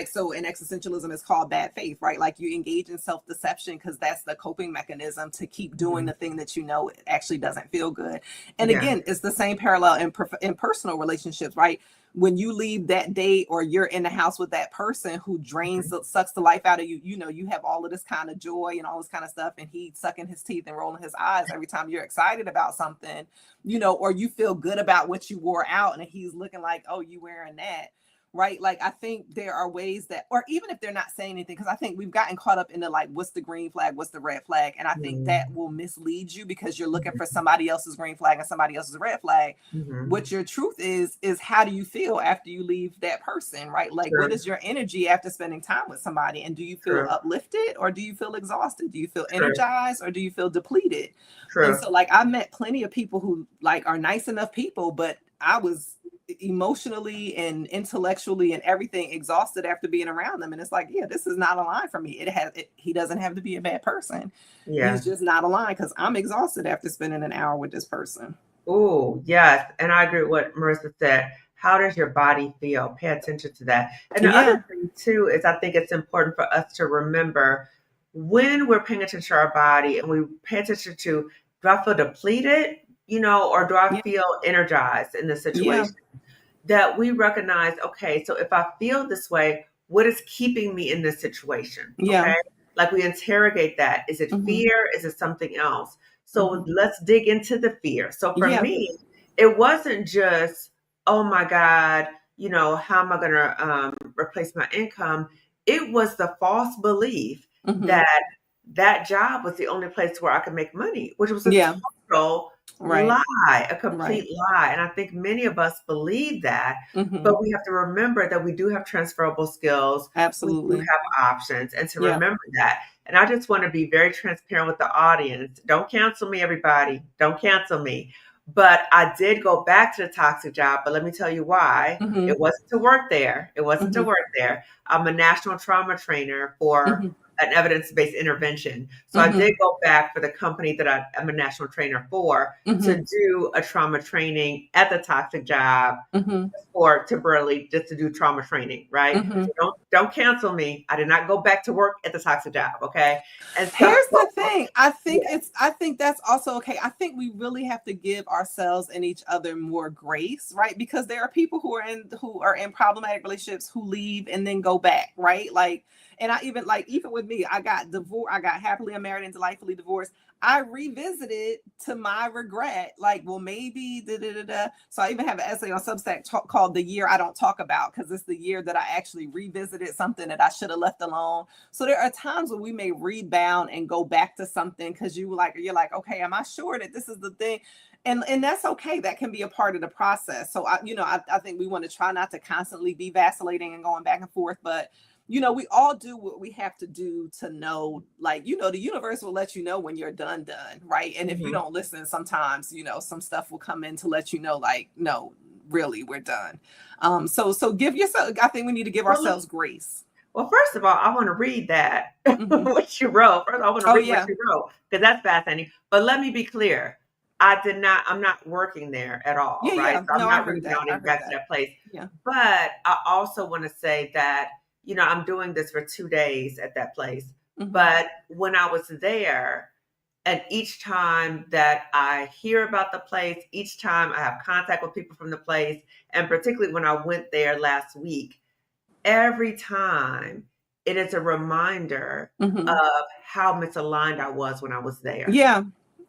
so in existentialism, it's called bad faith, right? Like you engage in self deception because that's the coping mechanism to keep doing Mhm. the thing that you know actually doesn't feel good. And Yeah. again, it's the same parallel in personal relationships, right? When you leave that date or you're in the house with that person who Mhm. sucks the life out of you, you have all of this kind of joy and all this kind of stuff, and he's sucking his teeth and rolling his eyes every time you're excited about something, or you feel good about what you wore out and he's looking like, oh, you wearing that. Right. Like, I think there are ways that, or even if they're not saying anything, because I think we've gotten caught up in the like, what's the green flag? What's the red flag? And I think that Mhm. will mislead you because you're looking Mhm. for somebody else's green flag and somebody else's red flag. Mhm. What your truth is how do you feel after you leave that person, right? Like, what True. is your energy after spending time with somebody? And do you feel True. uplifted or do you feel exhausted? Do you feel True. energized or do you feel depleted? And True. so, like, I met plenty of people who like are nice enough people, but I was emotionally and intellectually and everything exhausted after being around them. And it's like, yeah, this is not aligned for me. He doesn't have to be a bad person. He's Yeah. just not aligned because I'm exhausted after spending an hour with this person. Oh, yes. And I agree with what Marissa said. How does your body feel? Pay attention to that. And the other Yeah. thing, too, is I think it's important for us to remember when we're paying attention to our body and we pay attention to, do I feel depleted, or do I Yeah. feel energized in this Yeah. situation? That we recognize, okay, so if I feel this way, what is keeping me in this situation? Yeah. Okay. Like we interrogate that. Is it Hmm. fear? Is it something else? So Hmm. let's dig into the fear. So for Yeah. me, it wasn't just, oh my God, how am I going to replace my income? It was the false belief Hmm. that that job was the only place where I could make money, which was a Yeah. total Right. lie, a Right. complete lie. And I think many of us believe that, Hmm. but we have to remember that we do have transferable skills. We do Absolutely. have options, and to Yeah. remember that. And I just want to be very transparent with the audience. Don't cancel me, everybody. Don't cancel me. But I did go back to the toxic job, but let me tell you why. Hmm. It wasn't to work there. It wasn't to Hmm. work there. I'm a national trauma trainer for Hmm. an evidence-based intervention. So I Hmm. did go back for the company that I'm a national trainer for to Hmm. do a trauma training at the toxic job Hmm. or temporarily just to do trauma training, right? hmm So don't cancel me. I did not go back to work at the toxic job, okay? And so Here's the thing. yeah. I think that's also okay. I think we really have to give ourselves and each other more grace, right? Because there are people who are in problematic relationships who leave and then go back, right? Like, and I even like even with me, I got divorced, I got happily unmarried and delightfully divorced. I revisited to my regret, like, well, maybe da, da, da, da. So I even have an essay on Substack called "The Year I Don't Talk About" because it's the year that I actually revisited something that I should have left alone. So there are times when we may rebound and go back to something because you're like, okay, am I sure that this is the thing? And that's okay. That can be a part of the process. So I think we want to try not to constantly be vacillating and going back and forth, but we all do what we have to do to know, like, the universe will let you know when you're done, right? And if you Mhm. don't listen, sometimes, some stuff will come in to let you know, like, no, really, we're done. So give yourself, I think we need to give Well, ourselves grace. Well, first of all, I want to read that, Hmm. what you wrote. First, I want to Oh read what yeah. you wrote because that's fascinating. But let me be clear. I'm not working there at all, Yeah, right? yeah. So I'm No, I not heard that. I rebounding heard back to that. that place. Yeah. But I also want to say that, I'm doing this for 2 days at that place. Hmm. But when I was there, and each time that I hear about the place, each time I have contact with people from the place, and particularly when I went there last week, every time it is a reminder Hmm. of how misaligned I was when I was there, Yeah.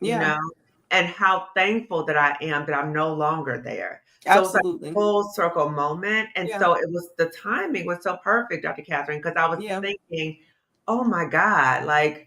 you Yeah. know, and how thankful that I am that I'm no longer there. So it's like a Absolutely. full circle moment. And Yeah. so it was the timing was so perfect, Dr. Catherine, because I was Yeah. thinking, oh my God, like,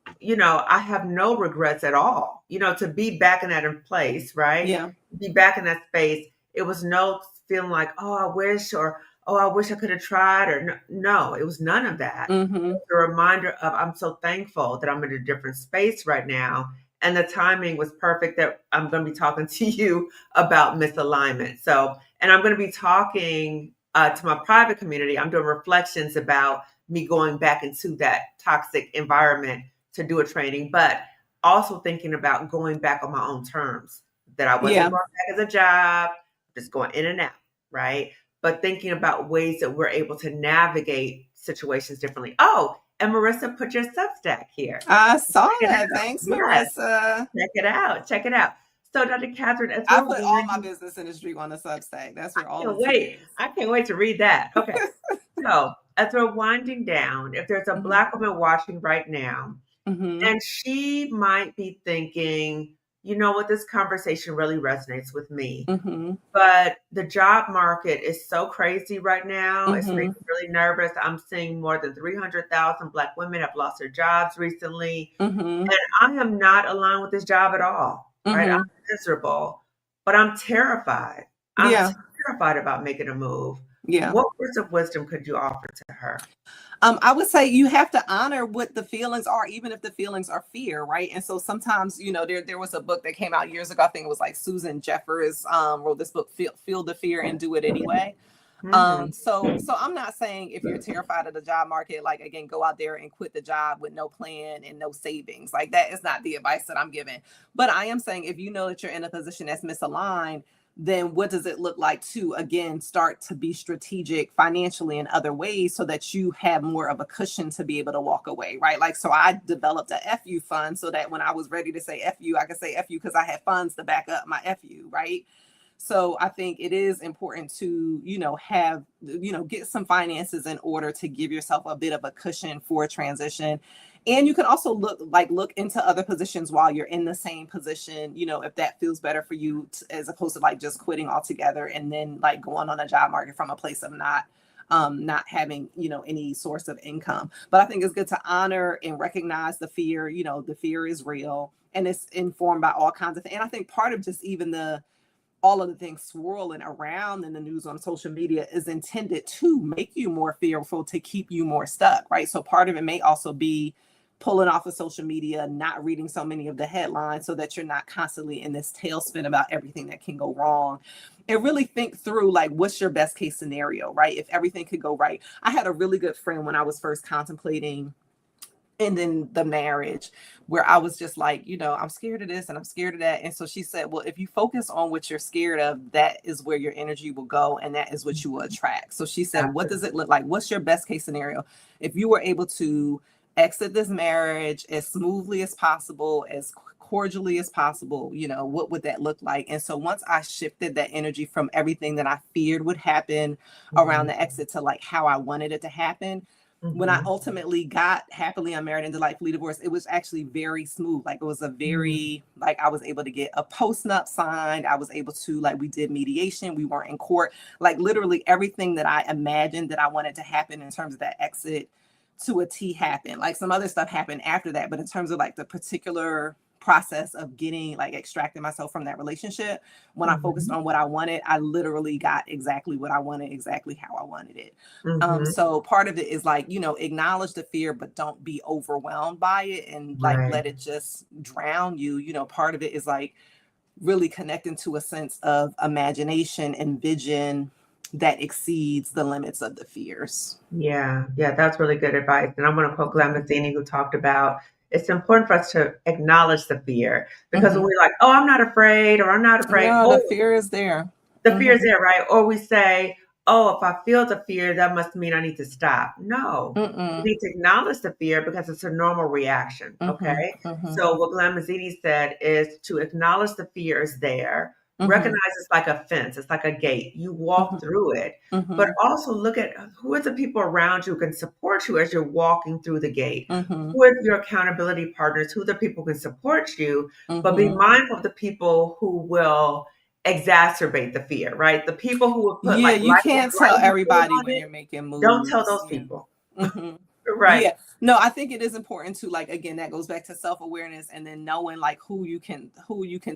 I have no regrets at all, to be back in that in place, right? Yeah. Be back in that space. It was no feeling like, oh, I wish, or, oh, I wish I could have tried, or no, no, it was none of that. Hmm. It's a reminder of I'm so thankful that I'm in a different space right now. And the timing was perfect that I'm going to be talking to you about misalignment. So, and I'm going to be talking to my private community. I'm doing reflections about me going back into that toxic environment to do a training, but also thinking about going back on my own terms, that I wasn't Yeah. going back as a job, just going in and out, right? But thinking about ways that we're able to navigate situations differently. Oh, and Marissa put your Substack here. I saw Check it that. out. Thanks, Yes, Marissa. check it out. Check it out. So, Dr. Catherine, as I we're put all my winding, business in the street on the Substack. That's I where all the can't tea wait. is. I can't wait to read that. Okay. So, as we're winding down, if there's a Hmm. Black woman watching right now, Hmm. and she might be thinking, you know what, this conversation really resonates with me. Hmm. But the job market is so crazy right now. It's making Hmm. me really nervous. I'm seeing more than 300,000 Black women have lost their jobs recently. Hmm. And I am not aligned with this job at all, right? I'm Hmm. miserable, but I'm terrified. I'm Yeah. terrified about making a move. Yeah. What words of wisdom could you offer to her? I would say you have to honor what the feelings are, even if the feelings are fear, right? And so sometimes, there was a book that came out years ago. I think it was like Susan Jeffers wrote this book, Feel the Fear and Do It Anyway. Hmm. So I'm not saying if you're terrified of the job market, like again, go out there and quit the job with no plan and no savings. Like that is not the advice that I'm giving. But I am saying if you know that you're in a position that's misaligned, then what does it look like to again start to be strategic financially in other ways so that you have more of a cushion to be able to walk away, right? Like so I developed a FU fund so that when I was ready to say FU, I could say FU because I had funds to back up my FU, right? So I think it is important to, have, get some finances in order to give yourself a bit of a cushion for transition. And you can also look into other positions while you're in the same position, if that feels better for you as opposed to like just quitting altogether and then like going on a job market from a place of not having, any source of income. But I think it's good to honor and recognize the fear. The fear is real and it's informed by all kinds of things. And I think part of just even the all of the things swirling around in the news on social media is intended to make you more fearful, to keep you more stuck, right? So part of it may also be pulling off of social media, not reading so many of the headlines so that you're not constantly in this tailspin about everything that can go wrong. And really think through like what's your best case scenario, right? If everything could go right. I had a really good friend when I was first contemplating and then the marriage where I was just like, I'm scared of this and I'm scared of that. And so she said, well, if you focus on what you're scared of, that is where your energy will go and that is what you will attract. So she said, what does it look like? What's your best case scenario? If you were able to exit this marriage as smoothly as possible, as cordially as possible, what would that look like? And so once I shifted that energy from everything that I feared would happen around Hmm. the exit to like how I wanted it to happen, when I Hmm. ultimately got happily unmarried and delightfully divorced, it was actually very smooth. Like it was a Hmm. very, like I was able to get a post-nup signed. I was able to, like, we did mediation. We weren't in court. Like literally everything that I imagined that I wanted to happen in terms of that exit to a T happened. Like some other stuff happened after that. But in terms of like the particular process of getting like extracting myself from that relationship, when I focused Hmm. on what I wanted, I literally got exactly what I wanted, exactly how I wanted it. Hmm. So part of it is like, acknowledge the fear, but don't be overwhelmed by it and like Right. let it just drown you. Part of it is like really connecting to a sense of imagination and vision that exceeds the limits of the fears. Yeah, yeah, that's really good advice. And I'm going to quote Glenn Mazzini, who talked about it's important for us to acknowledge the fear because when Mm-hmm. we're like, oh, I'm not afraid, or I'm not afraid, No, the oh, fear is there. the fear is Mm-hmm. there, right? Or we say, oh, if I feel the fear, that must mean I need to stop. No, you Mm-mm. need to acknowledge the fear because it's a normal reaction. Mm-hmm. Okay. Mm-hmm. So, what Glenn Mazzini said is to acknowledge the fear is there, Mm-hmm. recognize it's like a fence, it's like a gate. You walk through it, but Mm-hmm. also look at who are the people around you who can support you as you're walking through the gate. Mm-hmm. Who are your accountability partners? Who are the people who can support you? But be Mm-hmm. mindful of the people who will exacerbate the fear, right? The people who will put Yeah, like you can't tell lighter fluid everybody on when it, you're making don't tell moves. those Yeah. people. Mm-hmm. Right. Yeah. No, I think it is important to, like, again, that goes back to self-awareness and then knowing like who you can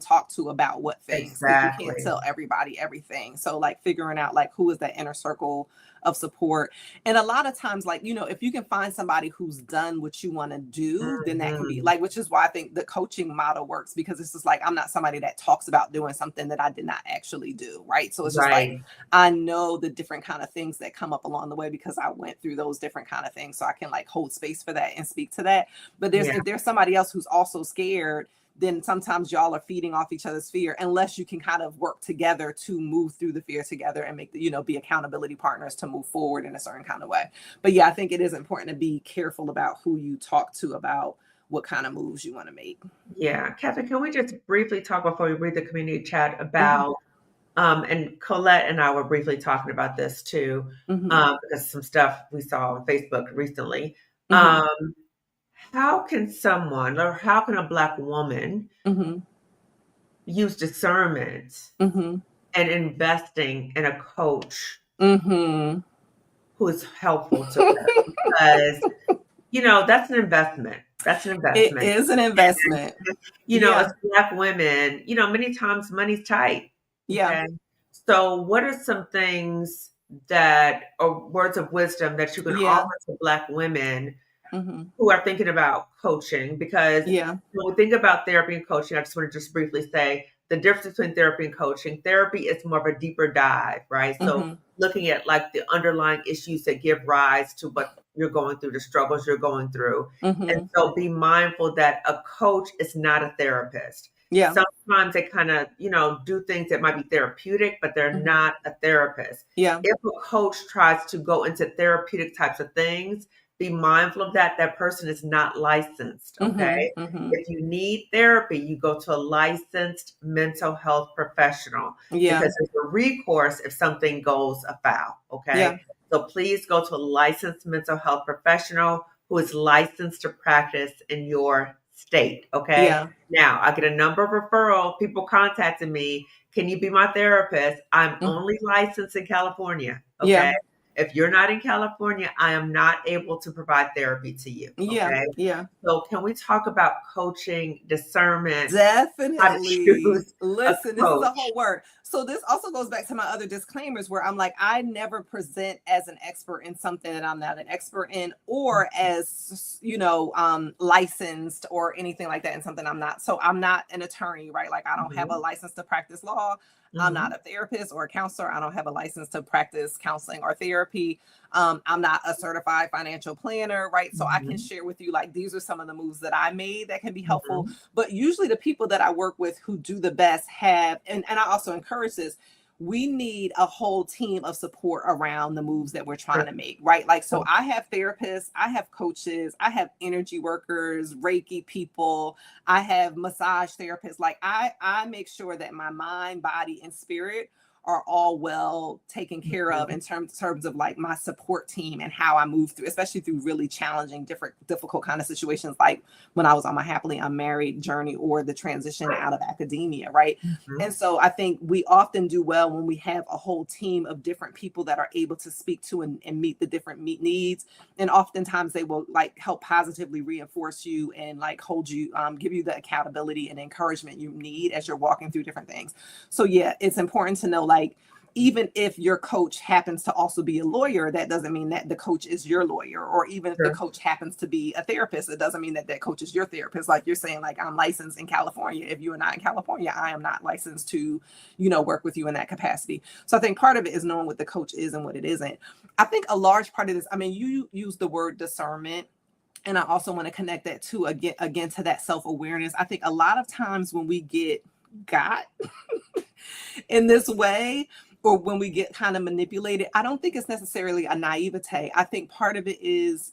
talk to about what things, because you can't Exactly. tell everybody everything. So like figuring out like who is that inner circle of support. And a lot of times, like, if you can find somebody who's done what you want to do, then that can be Hmm. like, which is why I think the coaching model works, because it's just like I'm not somebody that talks about doing something that I did not actually do. Right. So it's just like Right. I know the different kind of things that come up along the way because I went through those different kind of things. So I can like hold space for that and speak to that. But Yeah. if there's somebody else who's also scared, then sometimes y'all are feeding off each other's fear unless you can kind of work together to move through the fear together and make be accountability partners to move forward in a certain kind of way. But yeah, I think it is important to be careful about who you talk to about what kind of moves you want to make. Yeah. Kathryn, can we just briefly talk before we read the community chat Mm-hmm. about and Colette and I were briefly talking about this too, Mm-hmm. because some stuff we saw on Facebook recently. Mm-hmm. Um, how can someone or how can a Black woman Mm-hmm. use discernment Mm-hmm. and investing in a coach Mm-hmm. who is helpful to her? Because, that's an investment. That's an It investment. is an And, investment. as Yeah. Black women, many times money's tight. Yeah. Okay. So, what are some things or words of wisdom that you can Yeah. offer to Black women Mm-hmm. who are thinking about coaching? Because Yeah. when we think about therapy and coaching, I just want to just briefly say the difference between therapy and coaching. Therapy is more of a deeper dive, right? So, Mm-hmm. looking at like the underlying issues that give rise to what you're going through, the struggles you're going through. And Mm-hmm. so be mindful that a coach is not a therapist. Yeah. Sometimes they kind of, do things that might be therapeutic, but they're Mm-hmm. not a therapist. Yeah. If a coach tries to go into therapeutic types of things, be mindful of that. That person is not licensed. Okay. Mm-hmm. Mm-hmm. If you need therapy, you go to a licensed mental health professional Yeah. because there's a recourse if something goes afoul. Yeah. Okay. So please go to a licensed mental health professional who is licensed to practice in your state. Okay. Yeah. Now I get a number of referral people contacting me. Can you be my therapist? I'm Mm. only licensed in California. Yeah. Okay. If you're not in California, I am not able to provide therapy to you. Yeah. Okay. Yeah. So can we talk about coaching, discernment, how to Definitely. choose a Listen, this is a coach? whole word. So this also goes back to my other disclaimers where I'm like, I never present as an expert in something that I'm not an expert in, or as, licensed or anything like that in something I'm not. So I'm not an attorney, right? Like I don't have a Mhm, license to practice law. I'm not mhm, a therapist or a counselor. I don't have a license to practice counseling or therapy. I'm not a certified financial planner, right? So I can mhm, share with you like these are some of the moves that I made that can be helpful. mhm. But usually the people that I work with who do the best have, and I also encourage this, we need a whole team of support around the moves that we're trying Sure. to make, right? Like, so Oh, I have therapists, I have coaches, I have energy workers, Reiki people, I have massage therapists. Like I make sure that my mind, body, and spirit are all well taken care of mhm, in terms of like my support team and how I move through, especially through really challenging, difficult kind of situations, like when I was on my happily unmarried journey or the transition right. out of academia, right? Mhm, And so I think we often do well when we have a whole team of different people that are able to speak to and meet the different needs. And oftentimes they will like help positively reinforce you and like hold you, give you the accountability and encouragement you need as you're walking through different things. So yeah, it's important to know like even if your coach happens to also be a lawyer, that doesn't mean that the coach is your lawyer. Or even if the Sure. coach happens to be a therapist, it doesn't mean that that coach is your therapist. Like you're saying, like, I'm licensed in California. If you are not in California, I am not licensed to, work with you in that capacity. So I think part of it is knowing what the coach is and what it isn't. I think a large part of this, I mean, you use the word discernment, and I also want to connect that to again to that self-awareness. I think a lot of times when we get got in this way, or when we get kind of manipulated, I don't think it's necessarily a naivete. I think part of it is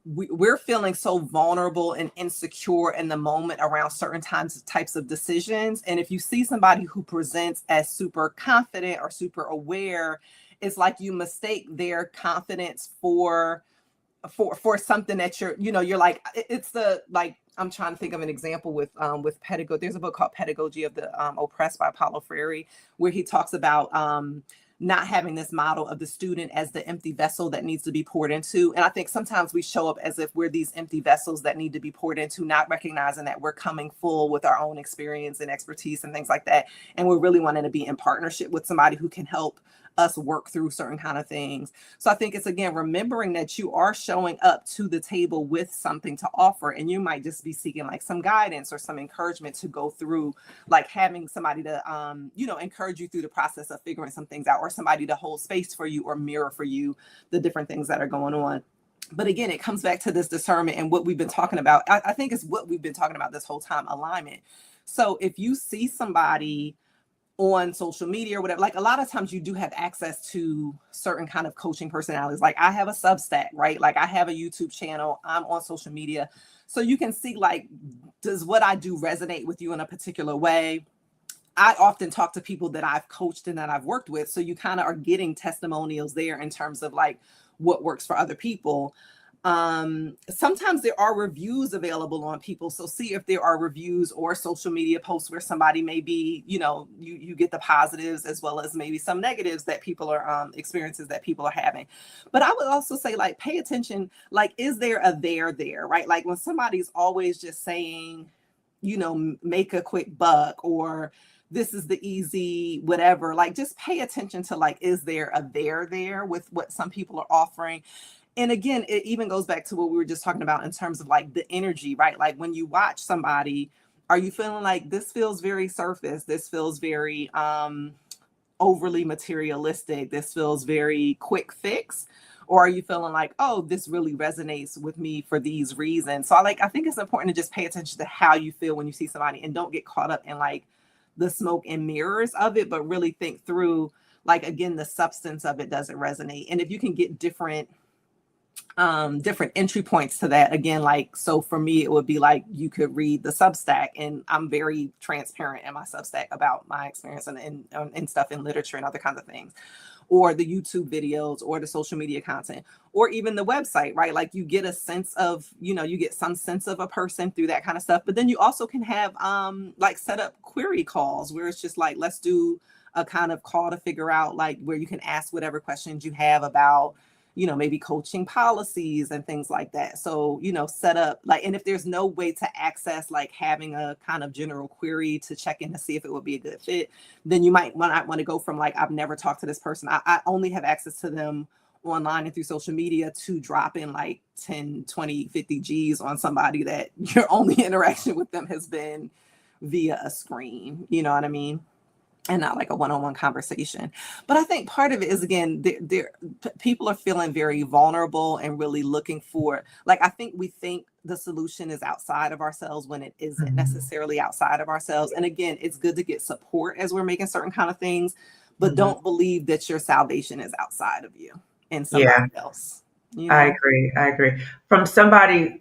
we're feeling so vulnerable and insecure in the moment around certain types of decisions. And if you see somebody who presents as super confident or super aware, it's like you mistake their confidence for something that you're like, it's the, like, I'm trying to think of an example with pedagogy. There's a book called Pedagogy of the Oppressed by Paulo Freire, where he talks about not having this model of the student as the empty vessel that needs to be poured into. And I think sometimes we show up as if we're these empty vessels that need to be poured into, not recognizing that we're coming full with our own experience and expertise and things like that. And we're really wanting to be in partnership with somebody who can help us work through certain kind of things. So I think it's, again, remembering that you are showing up to the table with something to offer, and you might just be seeking like some guidance or some encouragement to go through, like having somebody to encourage you through the process of figuring some things out, or somebody to hold space for you or mirror for you the different things that are going on. But again, it comes back to this discernment and what we've been talking about. I think is what we've been talking about this whole time: alignment. So if you see somebody on social media or whatever, like a lot of times you do have access to certain kind of coaching personalities. Like I have a Substack, right? Like I have a YouTube channel, I'm on social media. So you can see, like, does what I do resonate with you in a particular way? I often talk to people that I've coached and that I've worked with. So you kind of are getting testimonials there in terms of like what works for other people. Sometimes there are reviews available on people. So see if there are reviews or social media posts where somebody may be, you get the positives as well as maybe some negatives that people are, experiences that people are having. But I would also say, like, pay attention, like, is there a there, right? Like when somebody's always just saying, make a quick buck, or this is the easy whatever, like just pay attention to, like, is there a there with what some people are offering? And again, it even goes back to what we were just talking about in terms of like the energy, right? Like when you watch somebody, are you feeling like this feels very surface? This feels very overly materialistic. This feels very quick fix. Or are you feeling like, oh, this really resonates with me for these reasons? So I think it's important to just pay attention to how you feel when you see somebody, and don't get caught up in like the smoke and mirrors of it, but really think through, like, again, the substance of it doesn't resonate. And if you can get different entry points to that, again, like, so for me, it would be like, you could read the Substack, and I'm very transparent in my Substack about my experience and stuff in literature and other kinds of things, or the YouTube videos, or the social media content, or even the website, right? Like you get a sense of, you get some sense of a person through that kind of stuff. But then you also can have like set up query calls where it's just like, let's do a kind of call to figure out, like, where you can ask whatever questions you have about, maybe coaching policies and things like that. So, set up like, and if there's no way to access, like having a kind of general query to check in to see if it would be a good fit, then you might want to go from like, I've never talked to this person, I only have access to them online and through social media, to drop in like 10, 20, 50 G's on somebody that your only interaction with them has been via a screen, you know what I mean? And not like a one-on-one conversation. But I think part of it is, again, people are feeling very vulnerable and really looking for, like, I think we think the solution is outside of ourselves when it isn't necessarily outside of ourselves. And again, it's good to get support as we're making certain kind of things, but don't believe that your salvation is outside of you and Yeah, somebody else, I agree. I agree. From somebody,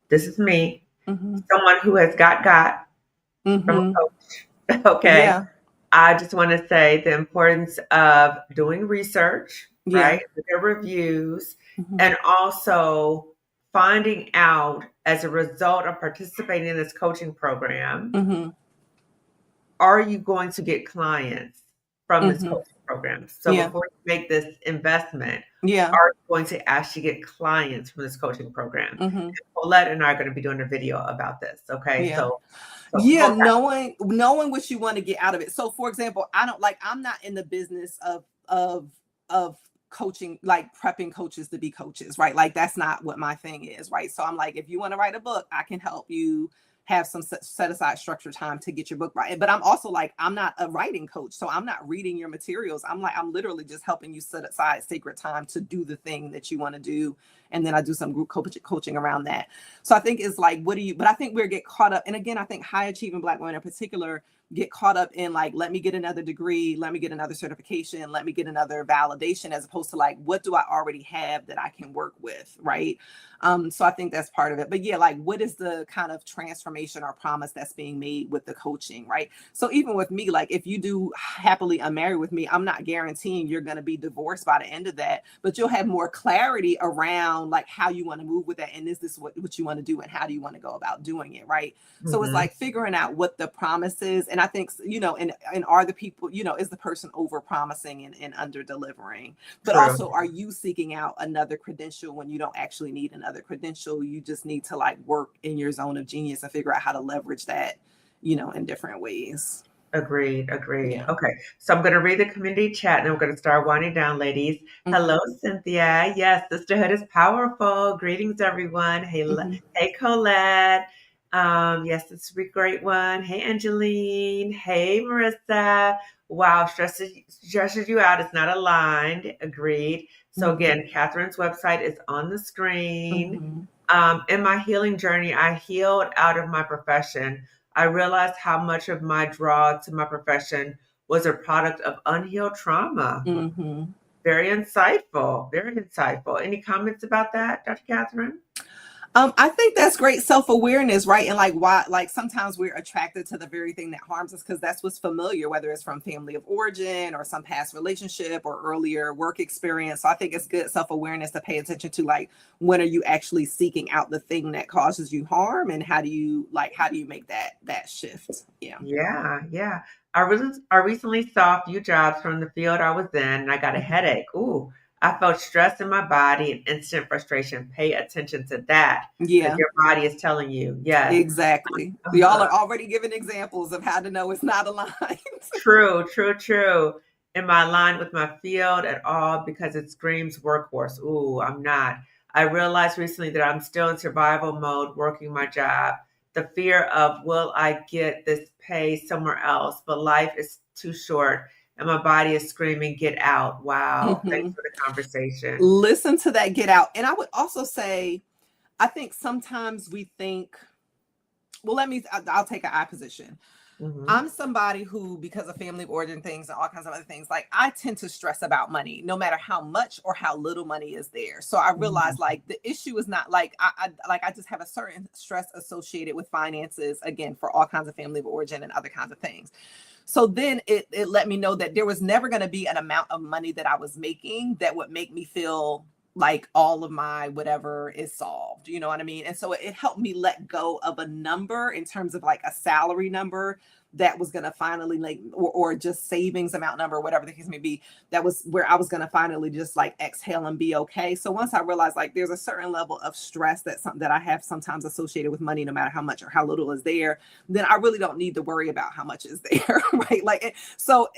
this is me, someone who has got from a Mm-hmm. coach. Okay. Yeah. I just want to say the importance of doing research, Yeah. right? Look at reviews, Mm-hmm. and also finding out, as a result of participating in this coaching program, Mm-hmm. are you going to get clients from this Mm-hmm. coaching programs. So Yeah. before you make this investment, Yeah. are you going to actually get clients from this coaching program? Mm-hmm. And Paulette and I are going to be doing a video about this. Okay. Yeah. So Yeah, multi. knowing what you want to get out of it. So for example, I'm not in the business of coaching, like prepping coaches to be coaches, right? Like that's not what my thing is, right? So I'm like, if you want to write a book, I can help you have some set aside structured time to get your book right. But I'm also like, I'm not a writing coach, so I'm not reading your materials. I'm literally just helping you set aside sacred time to do the thing that you want to do, and then I do some group coaching around that. So I think it's like, but I think we get caught up. And again, I think high achieving Black women in particular get caught up in like, let me get another degree, let me get another certification, let me get another validation, as opposed to like, what do I already have that I can work with, right? So I think that's part of it. But yeah, like what is the kind of transformation or promise that's being made with the coaching, right? So even with me, like if you do happily unmarried with me, I'm not guaranteeing you're going to be divorced by the end of that, but you'll have more clarity around like how you want to move with that. And is this what you want to do? And how do you want to go about doing it, right? So it's like figuring out what the promise is. And I think, and are the people, is the person over promising and under delivering? But True. also, are you seeking out another credential when you don't actually need another credential? You just need to like work in your zone of genius and figure out how to leverage that, in different ways. Agreed. Yeah. Okay. So I'm going to read the community chat and then we're going to start winding down, ladies. Hello, Cynthia. Yes, sisterhood is powerful. Greetings, everyone. Hey, Colette. Yes, it's a great one. Hey, Angeline. Hey, Marissa. Wow, stresses you out. It's not aligned. Agreed. So again, Kathryn's website is on the screen. In my healing journey, I healed out of my profession. I realized how much of my draw to my profession was a product of unhealed trauma. Very insightful. Very insightful. Any comments about that, Dr. Kathryn? I think that's great self-awareness, right? And like why, like sometimes we're attracted to the very thing that harms us because that's what's familiar, whether it's from family of origin or some past relationship or earlier work experience. So I think it's good self-awareness to pay attention to like when are you actually seeking out the thing that causes you harm, and how do you make that shift? Yeah. Yeah. I recently saw a few jobs from the field I was in and I got a headache. Ooh, I felt stress in my body and instant frustration. Pay attention to that because Yeah. your body is telling you. Yes. Exactly. We all are already giving examples of how to know it's not aligned. True. Am I aligned with my field at all? Because it screams workhorse. Ooh, I'm not. I realized recently that I'm still in survival mode working my job. The fear of will I get this pay somewhere else? But life is too short and my body is screaming, get out. Wow. Thanks for the conversation. Listen to that get out. And I would also say, I think sometimes we think, well, I'll take an I position. I'm somebody who, because of family of origin things and all kinds of other things, like I tend to stress about money, no matter how much or how little money is there. So I realize like the issue is not like I just have a certain stress associated with finances, again, for all kinds of family of origin and other kinds of things. So then it let me know that there was never going to be an amount of money that I was making that would make me feel like all of my whatever is solved. You know what I mean? And so it helped me let go of a number in terms of like a salary number that was going to finally like, or just savings amount number, whatever the case may be, that was where I was going to finally just like exhale and be okay. So once I realized like there's a certain level of stress that I have sometimes associated with money, no matter how much or how little is there, then I really don't need to worry about how much is there. Right. Like, so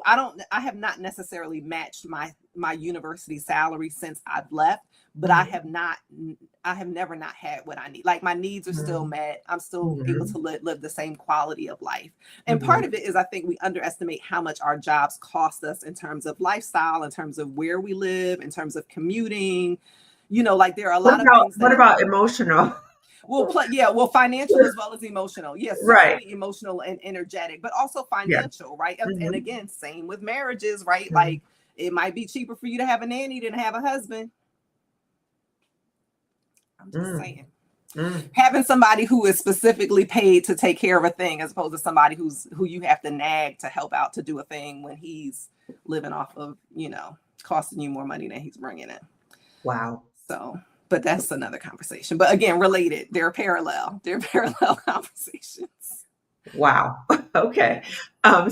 I have not necessarily matched my university salary since I've left, but I have never not had what I need. Like my needs are still met. I'm still able to live the same quality of life. And part of it is I think we underestimate how much our jobs cost us in terms of lifestyle, in terms of where we live, in terms of commuting. Like there are a lot of things What that about emotional? well, financial as well as emotional. Yes, Right. certainly emotional and energetic, but also Yeah. financial, right? And again, same with marriages, right? Like it might be cheaper for you to have a nanny than have a husband. I'm just saying. Having somebody who is specifically paid to take care of a thing as opposed to somebody who you have to nag to help out to do a thing when he's living off of, costing you more money than he's bringing in. Wow. So, but that's another conversation. But again, related. They're parallel conversations. Wow. Okay.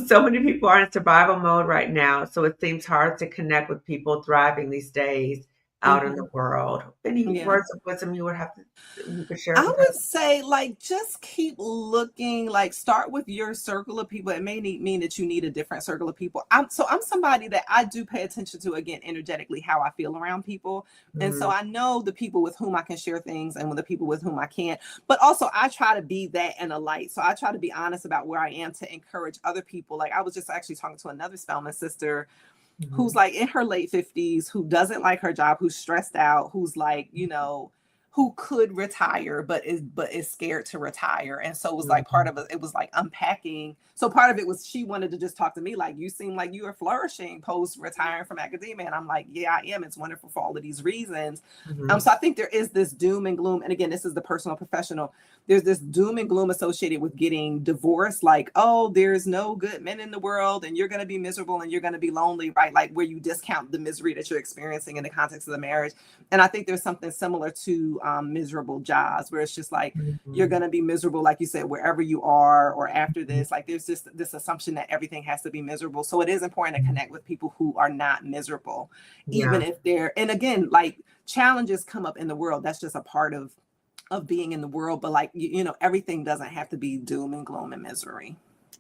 So many people are in survival mode right now, so it seems hard to connect with people thriving these days out in the Hmm. world. Any Yeah. words of wisdom you could share I with would her? say, like, just keep looking. Like, start with your circle of people. It may mean that you need a different circle of people. I'm somebody that I do pay attention to, again, energetically, how I feel around people. And so Mm, I know the people with whom I can share things and with the people with whom I can't. But also, I try to be that and a light. So I try to be honest about where I am to encourage other people. Like, I was just actually talking to another Spelman sister who's mhm, like in her late 50s, who doesn't like her job, who's stressed out, who's like, who could retire but is scared to retire. And so it was like part mhm. of it was like unpacking. So part of it was she wanted to just talk to me like, you seem like you are flourishing post retiring from academia. And I'm like, yeah, I am. It's wonderful for all of these reasons. Mhm. So I think there is this doom and gloom. And again, this is the personal professional. There's this doom and gloom associated with getting divorced, like, oh, there's no good men in the world and you're going to be miserable and you're going to be lonely, right? Like where you discount the misery that you're experiencing in the context of the marriage. And I think there's something similar to miserable jobs where it's just like you're Mhm. going to be miserable, like you said, wherever you are or after Mhm. this. Like there's just this assumption that everything has to be miserable. So it is important to Mhm. connect with people who are not miserable, even Yeah. if they're, and again, like challenges come up in the world. That's just a part of being in the world. But like, everything doesn't have to be doom and gloom and misery.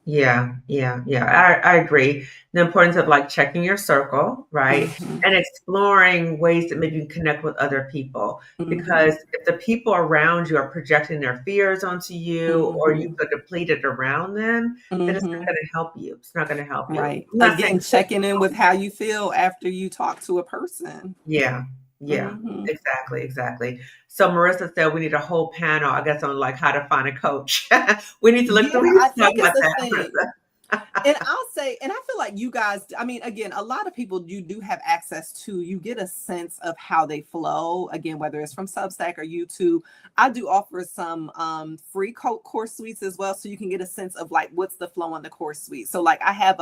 Yeah, yeah, yeah. I agree. The importance of like checking your circle, right? Hmm. And exploring ways that maybe you can connect with other people. Hmm. Because if the people around you are projecting their fears onto you or you Hmm. feel depleted around them, then it's not Hmm. going to help you. It's not going to help you. Right. I'm not saying Again, checking in with how you feel after you talk to a person. yeah, yeah, Hmm. exactly, exactly. So Marissa said we need a whole panel, I guess, on like how to find a coach. We need to look, so Yeah, we need I to talk think it's about a that, thing. Marissa. And I'll say, and I feel like you guys, I mean, again, a lot of people you do have access to, you get a sense of how they flow, again, whether it's from Substack or YouTube. I do offer some free course suites as well. So you can get a sense of like what's the flow on the course suite. So like I have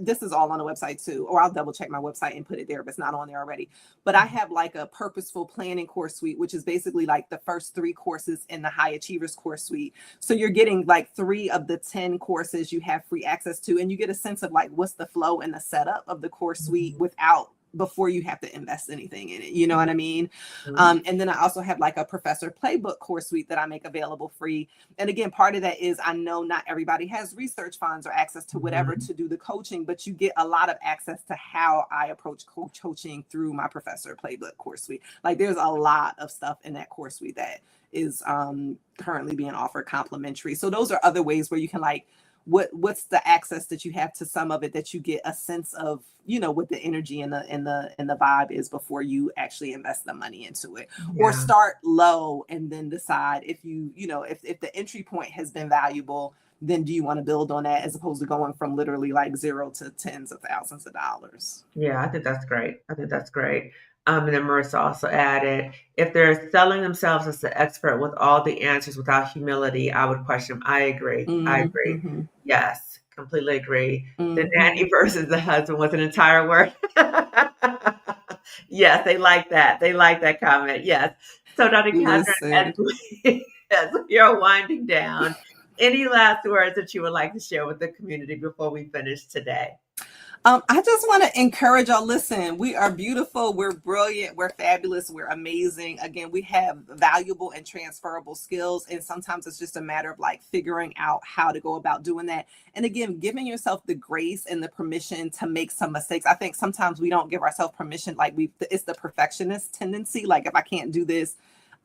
this is all on the website too, or I'll double check my website and put it there if it's not on there already. But I have like a purposeful planning course suite, which is basically like the first three courses in the high achievers course suite. So you're getting like 3 of the 10 courses you have free access to, and you get a sense of like what's the flow and the setup of the course suite Mhm, without before you have to invest anything in it. You know what I mean? mhm, And then I also have like a professor playbook course suite that I make available free. And again, part of that is I know not everybody has research funds or access to whatever mhm, to do the coaching, but you get a lot of access to how I approach coaching through my professor playbook course suite. Like there's a lot of stuff in that course suite that is currently being offered complimentary. So those are other ways where you can like what's the access that you have to some of it that you get a sense of, what the energy and the vibe is before you actually invest the money into it, or yeah. start low and then decide if if the entry point has been valuable, then do you want to build on that as opposed to going from literally like zero to tens of thousands of dollars. Yeah, I think that's great. I think that's great. And then Marissa also added, if they're selling themselves as the expert with all the answers without humility, I would question them. I agree. I agree. Mm-hmm. Yes, completely agree. The Mm-hmm. nanny versus the husband was an entire word. Yes, they like that. They like that comment. Yes. So, Dr. Catherine, as Listen. as we are winding down, any last words that you would like to share with the community before we finish today? I just want to encourage y'all. Listen, we are beautiful, we're brilliant, we're fabulous, we're amazing. Again, we have valuable and transferable skills, and sometimes it's just a matter of like figuring out how to go about doing that. And again, giving yourself the grace and the permission to make some mistakes. I think sometimes we don't give ourselves permission, like it's the perfectionist tendency. Like if I can't do this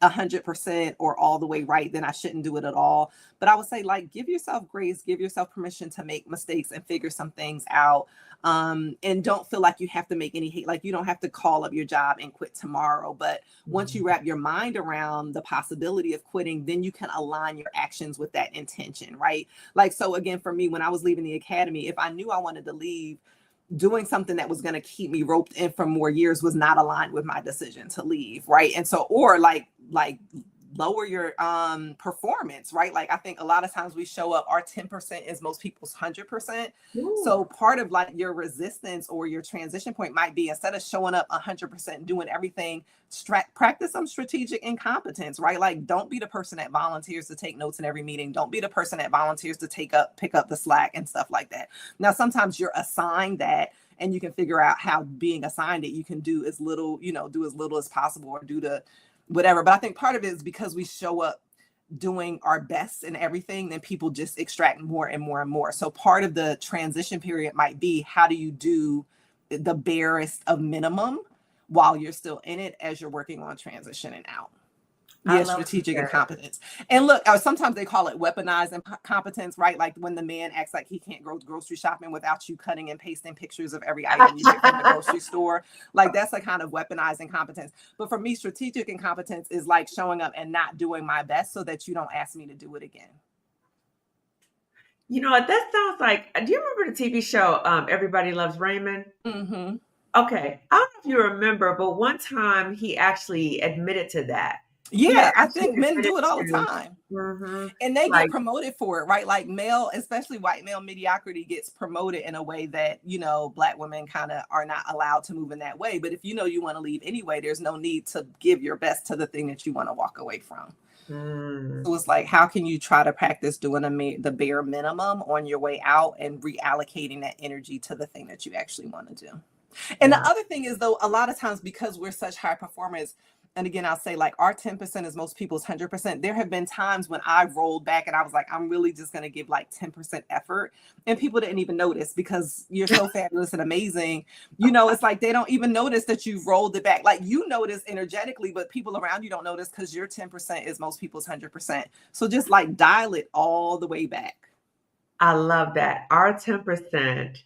100% or all the way right, then I shouldn't do it at all. But I would say, like, give yourself grace, give yourself permission to make mistakes and figure some things out. And don't feel like you have to make any hate, like you don't have to call up your job and quit tomorrow. But once you Mhm. wrap your mind around the possibility of quitting, then you can align your actions with that intention, right? Like, so again, for me, when I was leaving the academy, if I knew I wanted to leave, doing something that was going to keep me roped in for more years was not aligned with my decision to leave, right? And so, or like lower your performance, right? Like I think a lot of times we show up, our 10% is most people's 100%. Ooh, So part of like your resistance or your transition point might be, instead of showing up 100% doing everything, practice some strategic incompetence, right? Like don't be the person that volunteers to take notes in every meeting. Don't be the person that volunteers to pick up the slack and stuff like that. Now sometimes you're assigned that, and you can figure out how being assigned it, you can do as little, do as little as possible, or do the whatever. But I think part of it is because we show up doing our best in everything, then people just extract more and more and more. So part of the transition period might be, how do you do the barest of minimum while you're still in it, as you're working on transitioning out. I Yeah, love what you strategic said. incompetence. And look, sometimes they call it weaponized incompetence, right? Like when the man acts like he can't go grocery shopping without you cutting and pasting pictures of every item you get from the grocery store. Like that's a kind of weaponized incompetence. But for me, strategic incompetence is like showing up and not doing my best so that you don't ask me to do it again. You know what? That sounds like. Do you remember the TV show Everybody Loves Raymond? Mm-hmm. Okay, I don't know if you remember, but one time he actually admitted to that. He had Yeah, I actually think men admitted do it all the to, time. hmm And they get like, promoted for it, right? Like male, especially white male mediocrity gets promoted in a way that, Black women kind of are not allowed to move in that way. But if you want to leave anyway, there's no need to give your best to the thing that you want to walk away from. mm, So it's like, how can you try to practice doing the bare minimum on your way out and reallocating that energy to the thing that you actually want to do? And the wow. other thing is, though, a lot of times because we're such high performers, and again, I'll say like our 10% is most people's 100%. There have been times when I rolled back and I was like, I'm really just going to give like 10% effort. And people didn't even notice because you're so fabulous and amazing. It's like they don't even notice that you've rolled it back. Like you notice energetically, but people around you don't notice because your 10% is most people's 100%. So just like dial it all the way back. I love that. Our 10%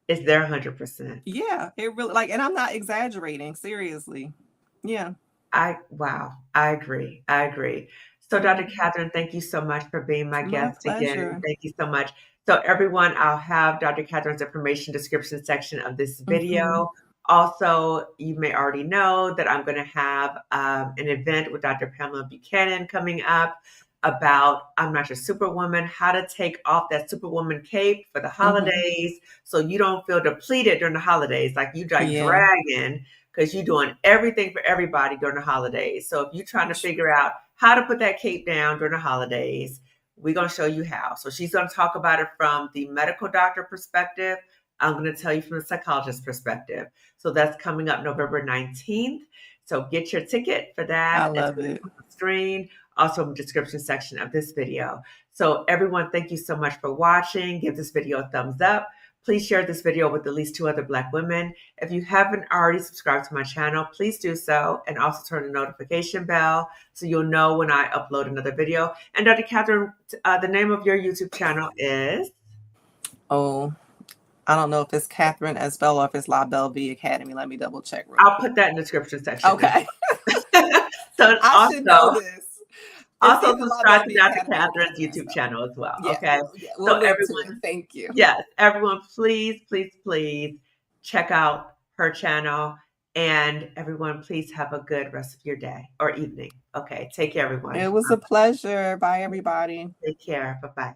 is their 100%. Yeah, it really like, and I'm not exaggerating, seriously. Yeah. Wow, I agree. I agree. So, Dr. Mhm. Kathryn, thank you so much for being my My guest again. pleasure. Thank you so much. So, everyone, I'll have Dr. Kathryn's information description section of this Mhm. video. Also, you may already know that I'm going to have an event with Dr. Pamela Buchanan coming up about I'm Not Your Superwoman, how to take off that Superwoman cape for the Mhm. holidays so you don't feel depleted during the holidays, like you like Yeah. dragging because you're doing everything for everybody during the holidays. So if you're trying to figure out how to put that cape down during the holidays, we're going to show you how. So she's going to talk about it from the medical doctor perspective. I'm going to tell you from the psychologist perspective. So that's coming up November 19th. So get your ticket for I that. It's love going to it. be on the screen, also in the description section of this video. So everyone, thank you so much for watching. Give this video a thumbs up. Please share this video with at least 2 other Black women. If you haven't already subscribed to my channel, please do so, and also turn the notification bell so you'll know when I upload another video. And Dr. Kathryn, the name of your YouTube channel is? Oh, I don't know if it's Kathryn as Belle or if it's La Belle V Academy. Let me double check real I'll quick. put that in the description section as Okay. well. So I should know also, this. It's also either La subscribe Belle to V Dr. Academy or Kathryn's Kathryn as YouTube Belle. channel as well. Yeah, Okay. yeah, So we'll link to it. everyone, Thank you. yes, everyone, please, please, please check out her channel. And everyone, please have a good rest of your day or evening. Okay. Take care, everyone. It was a pleasure. Bye, everybody. Take care. Bye bye.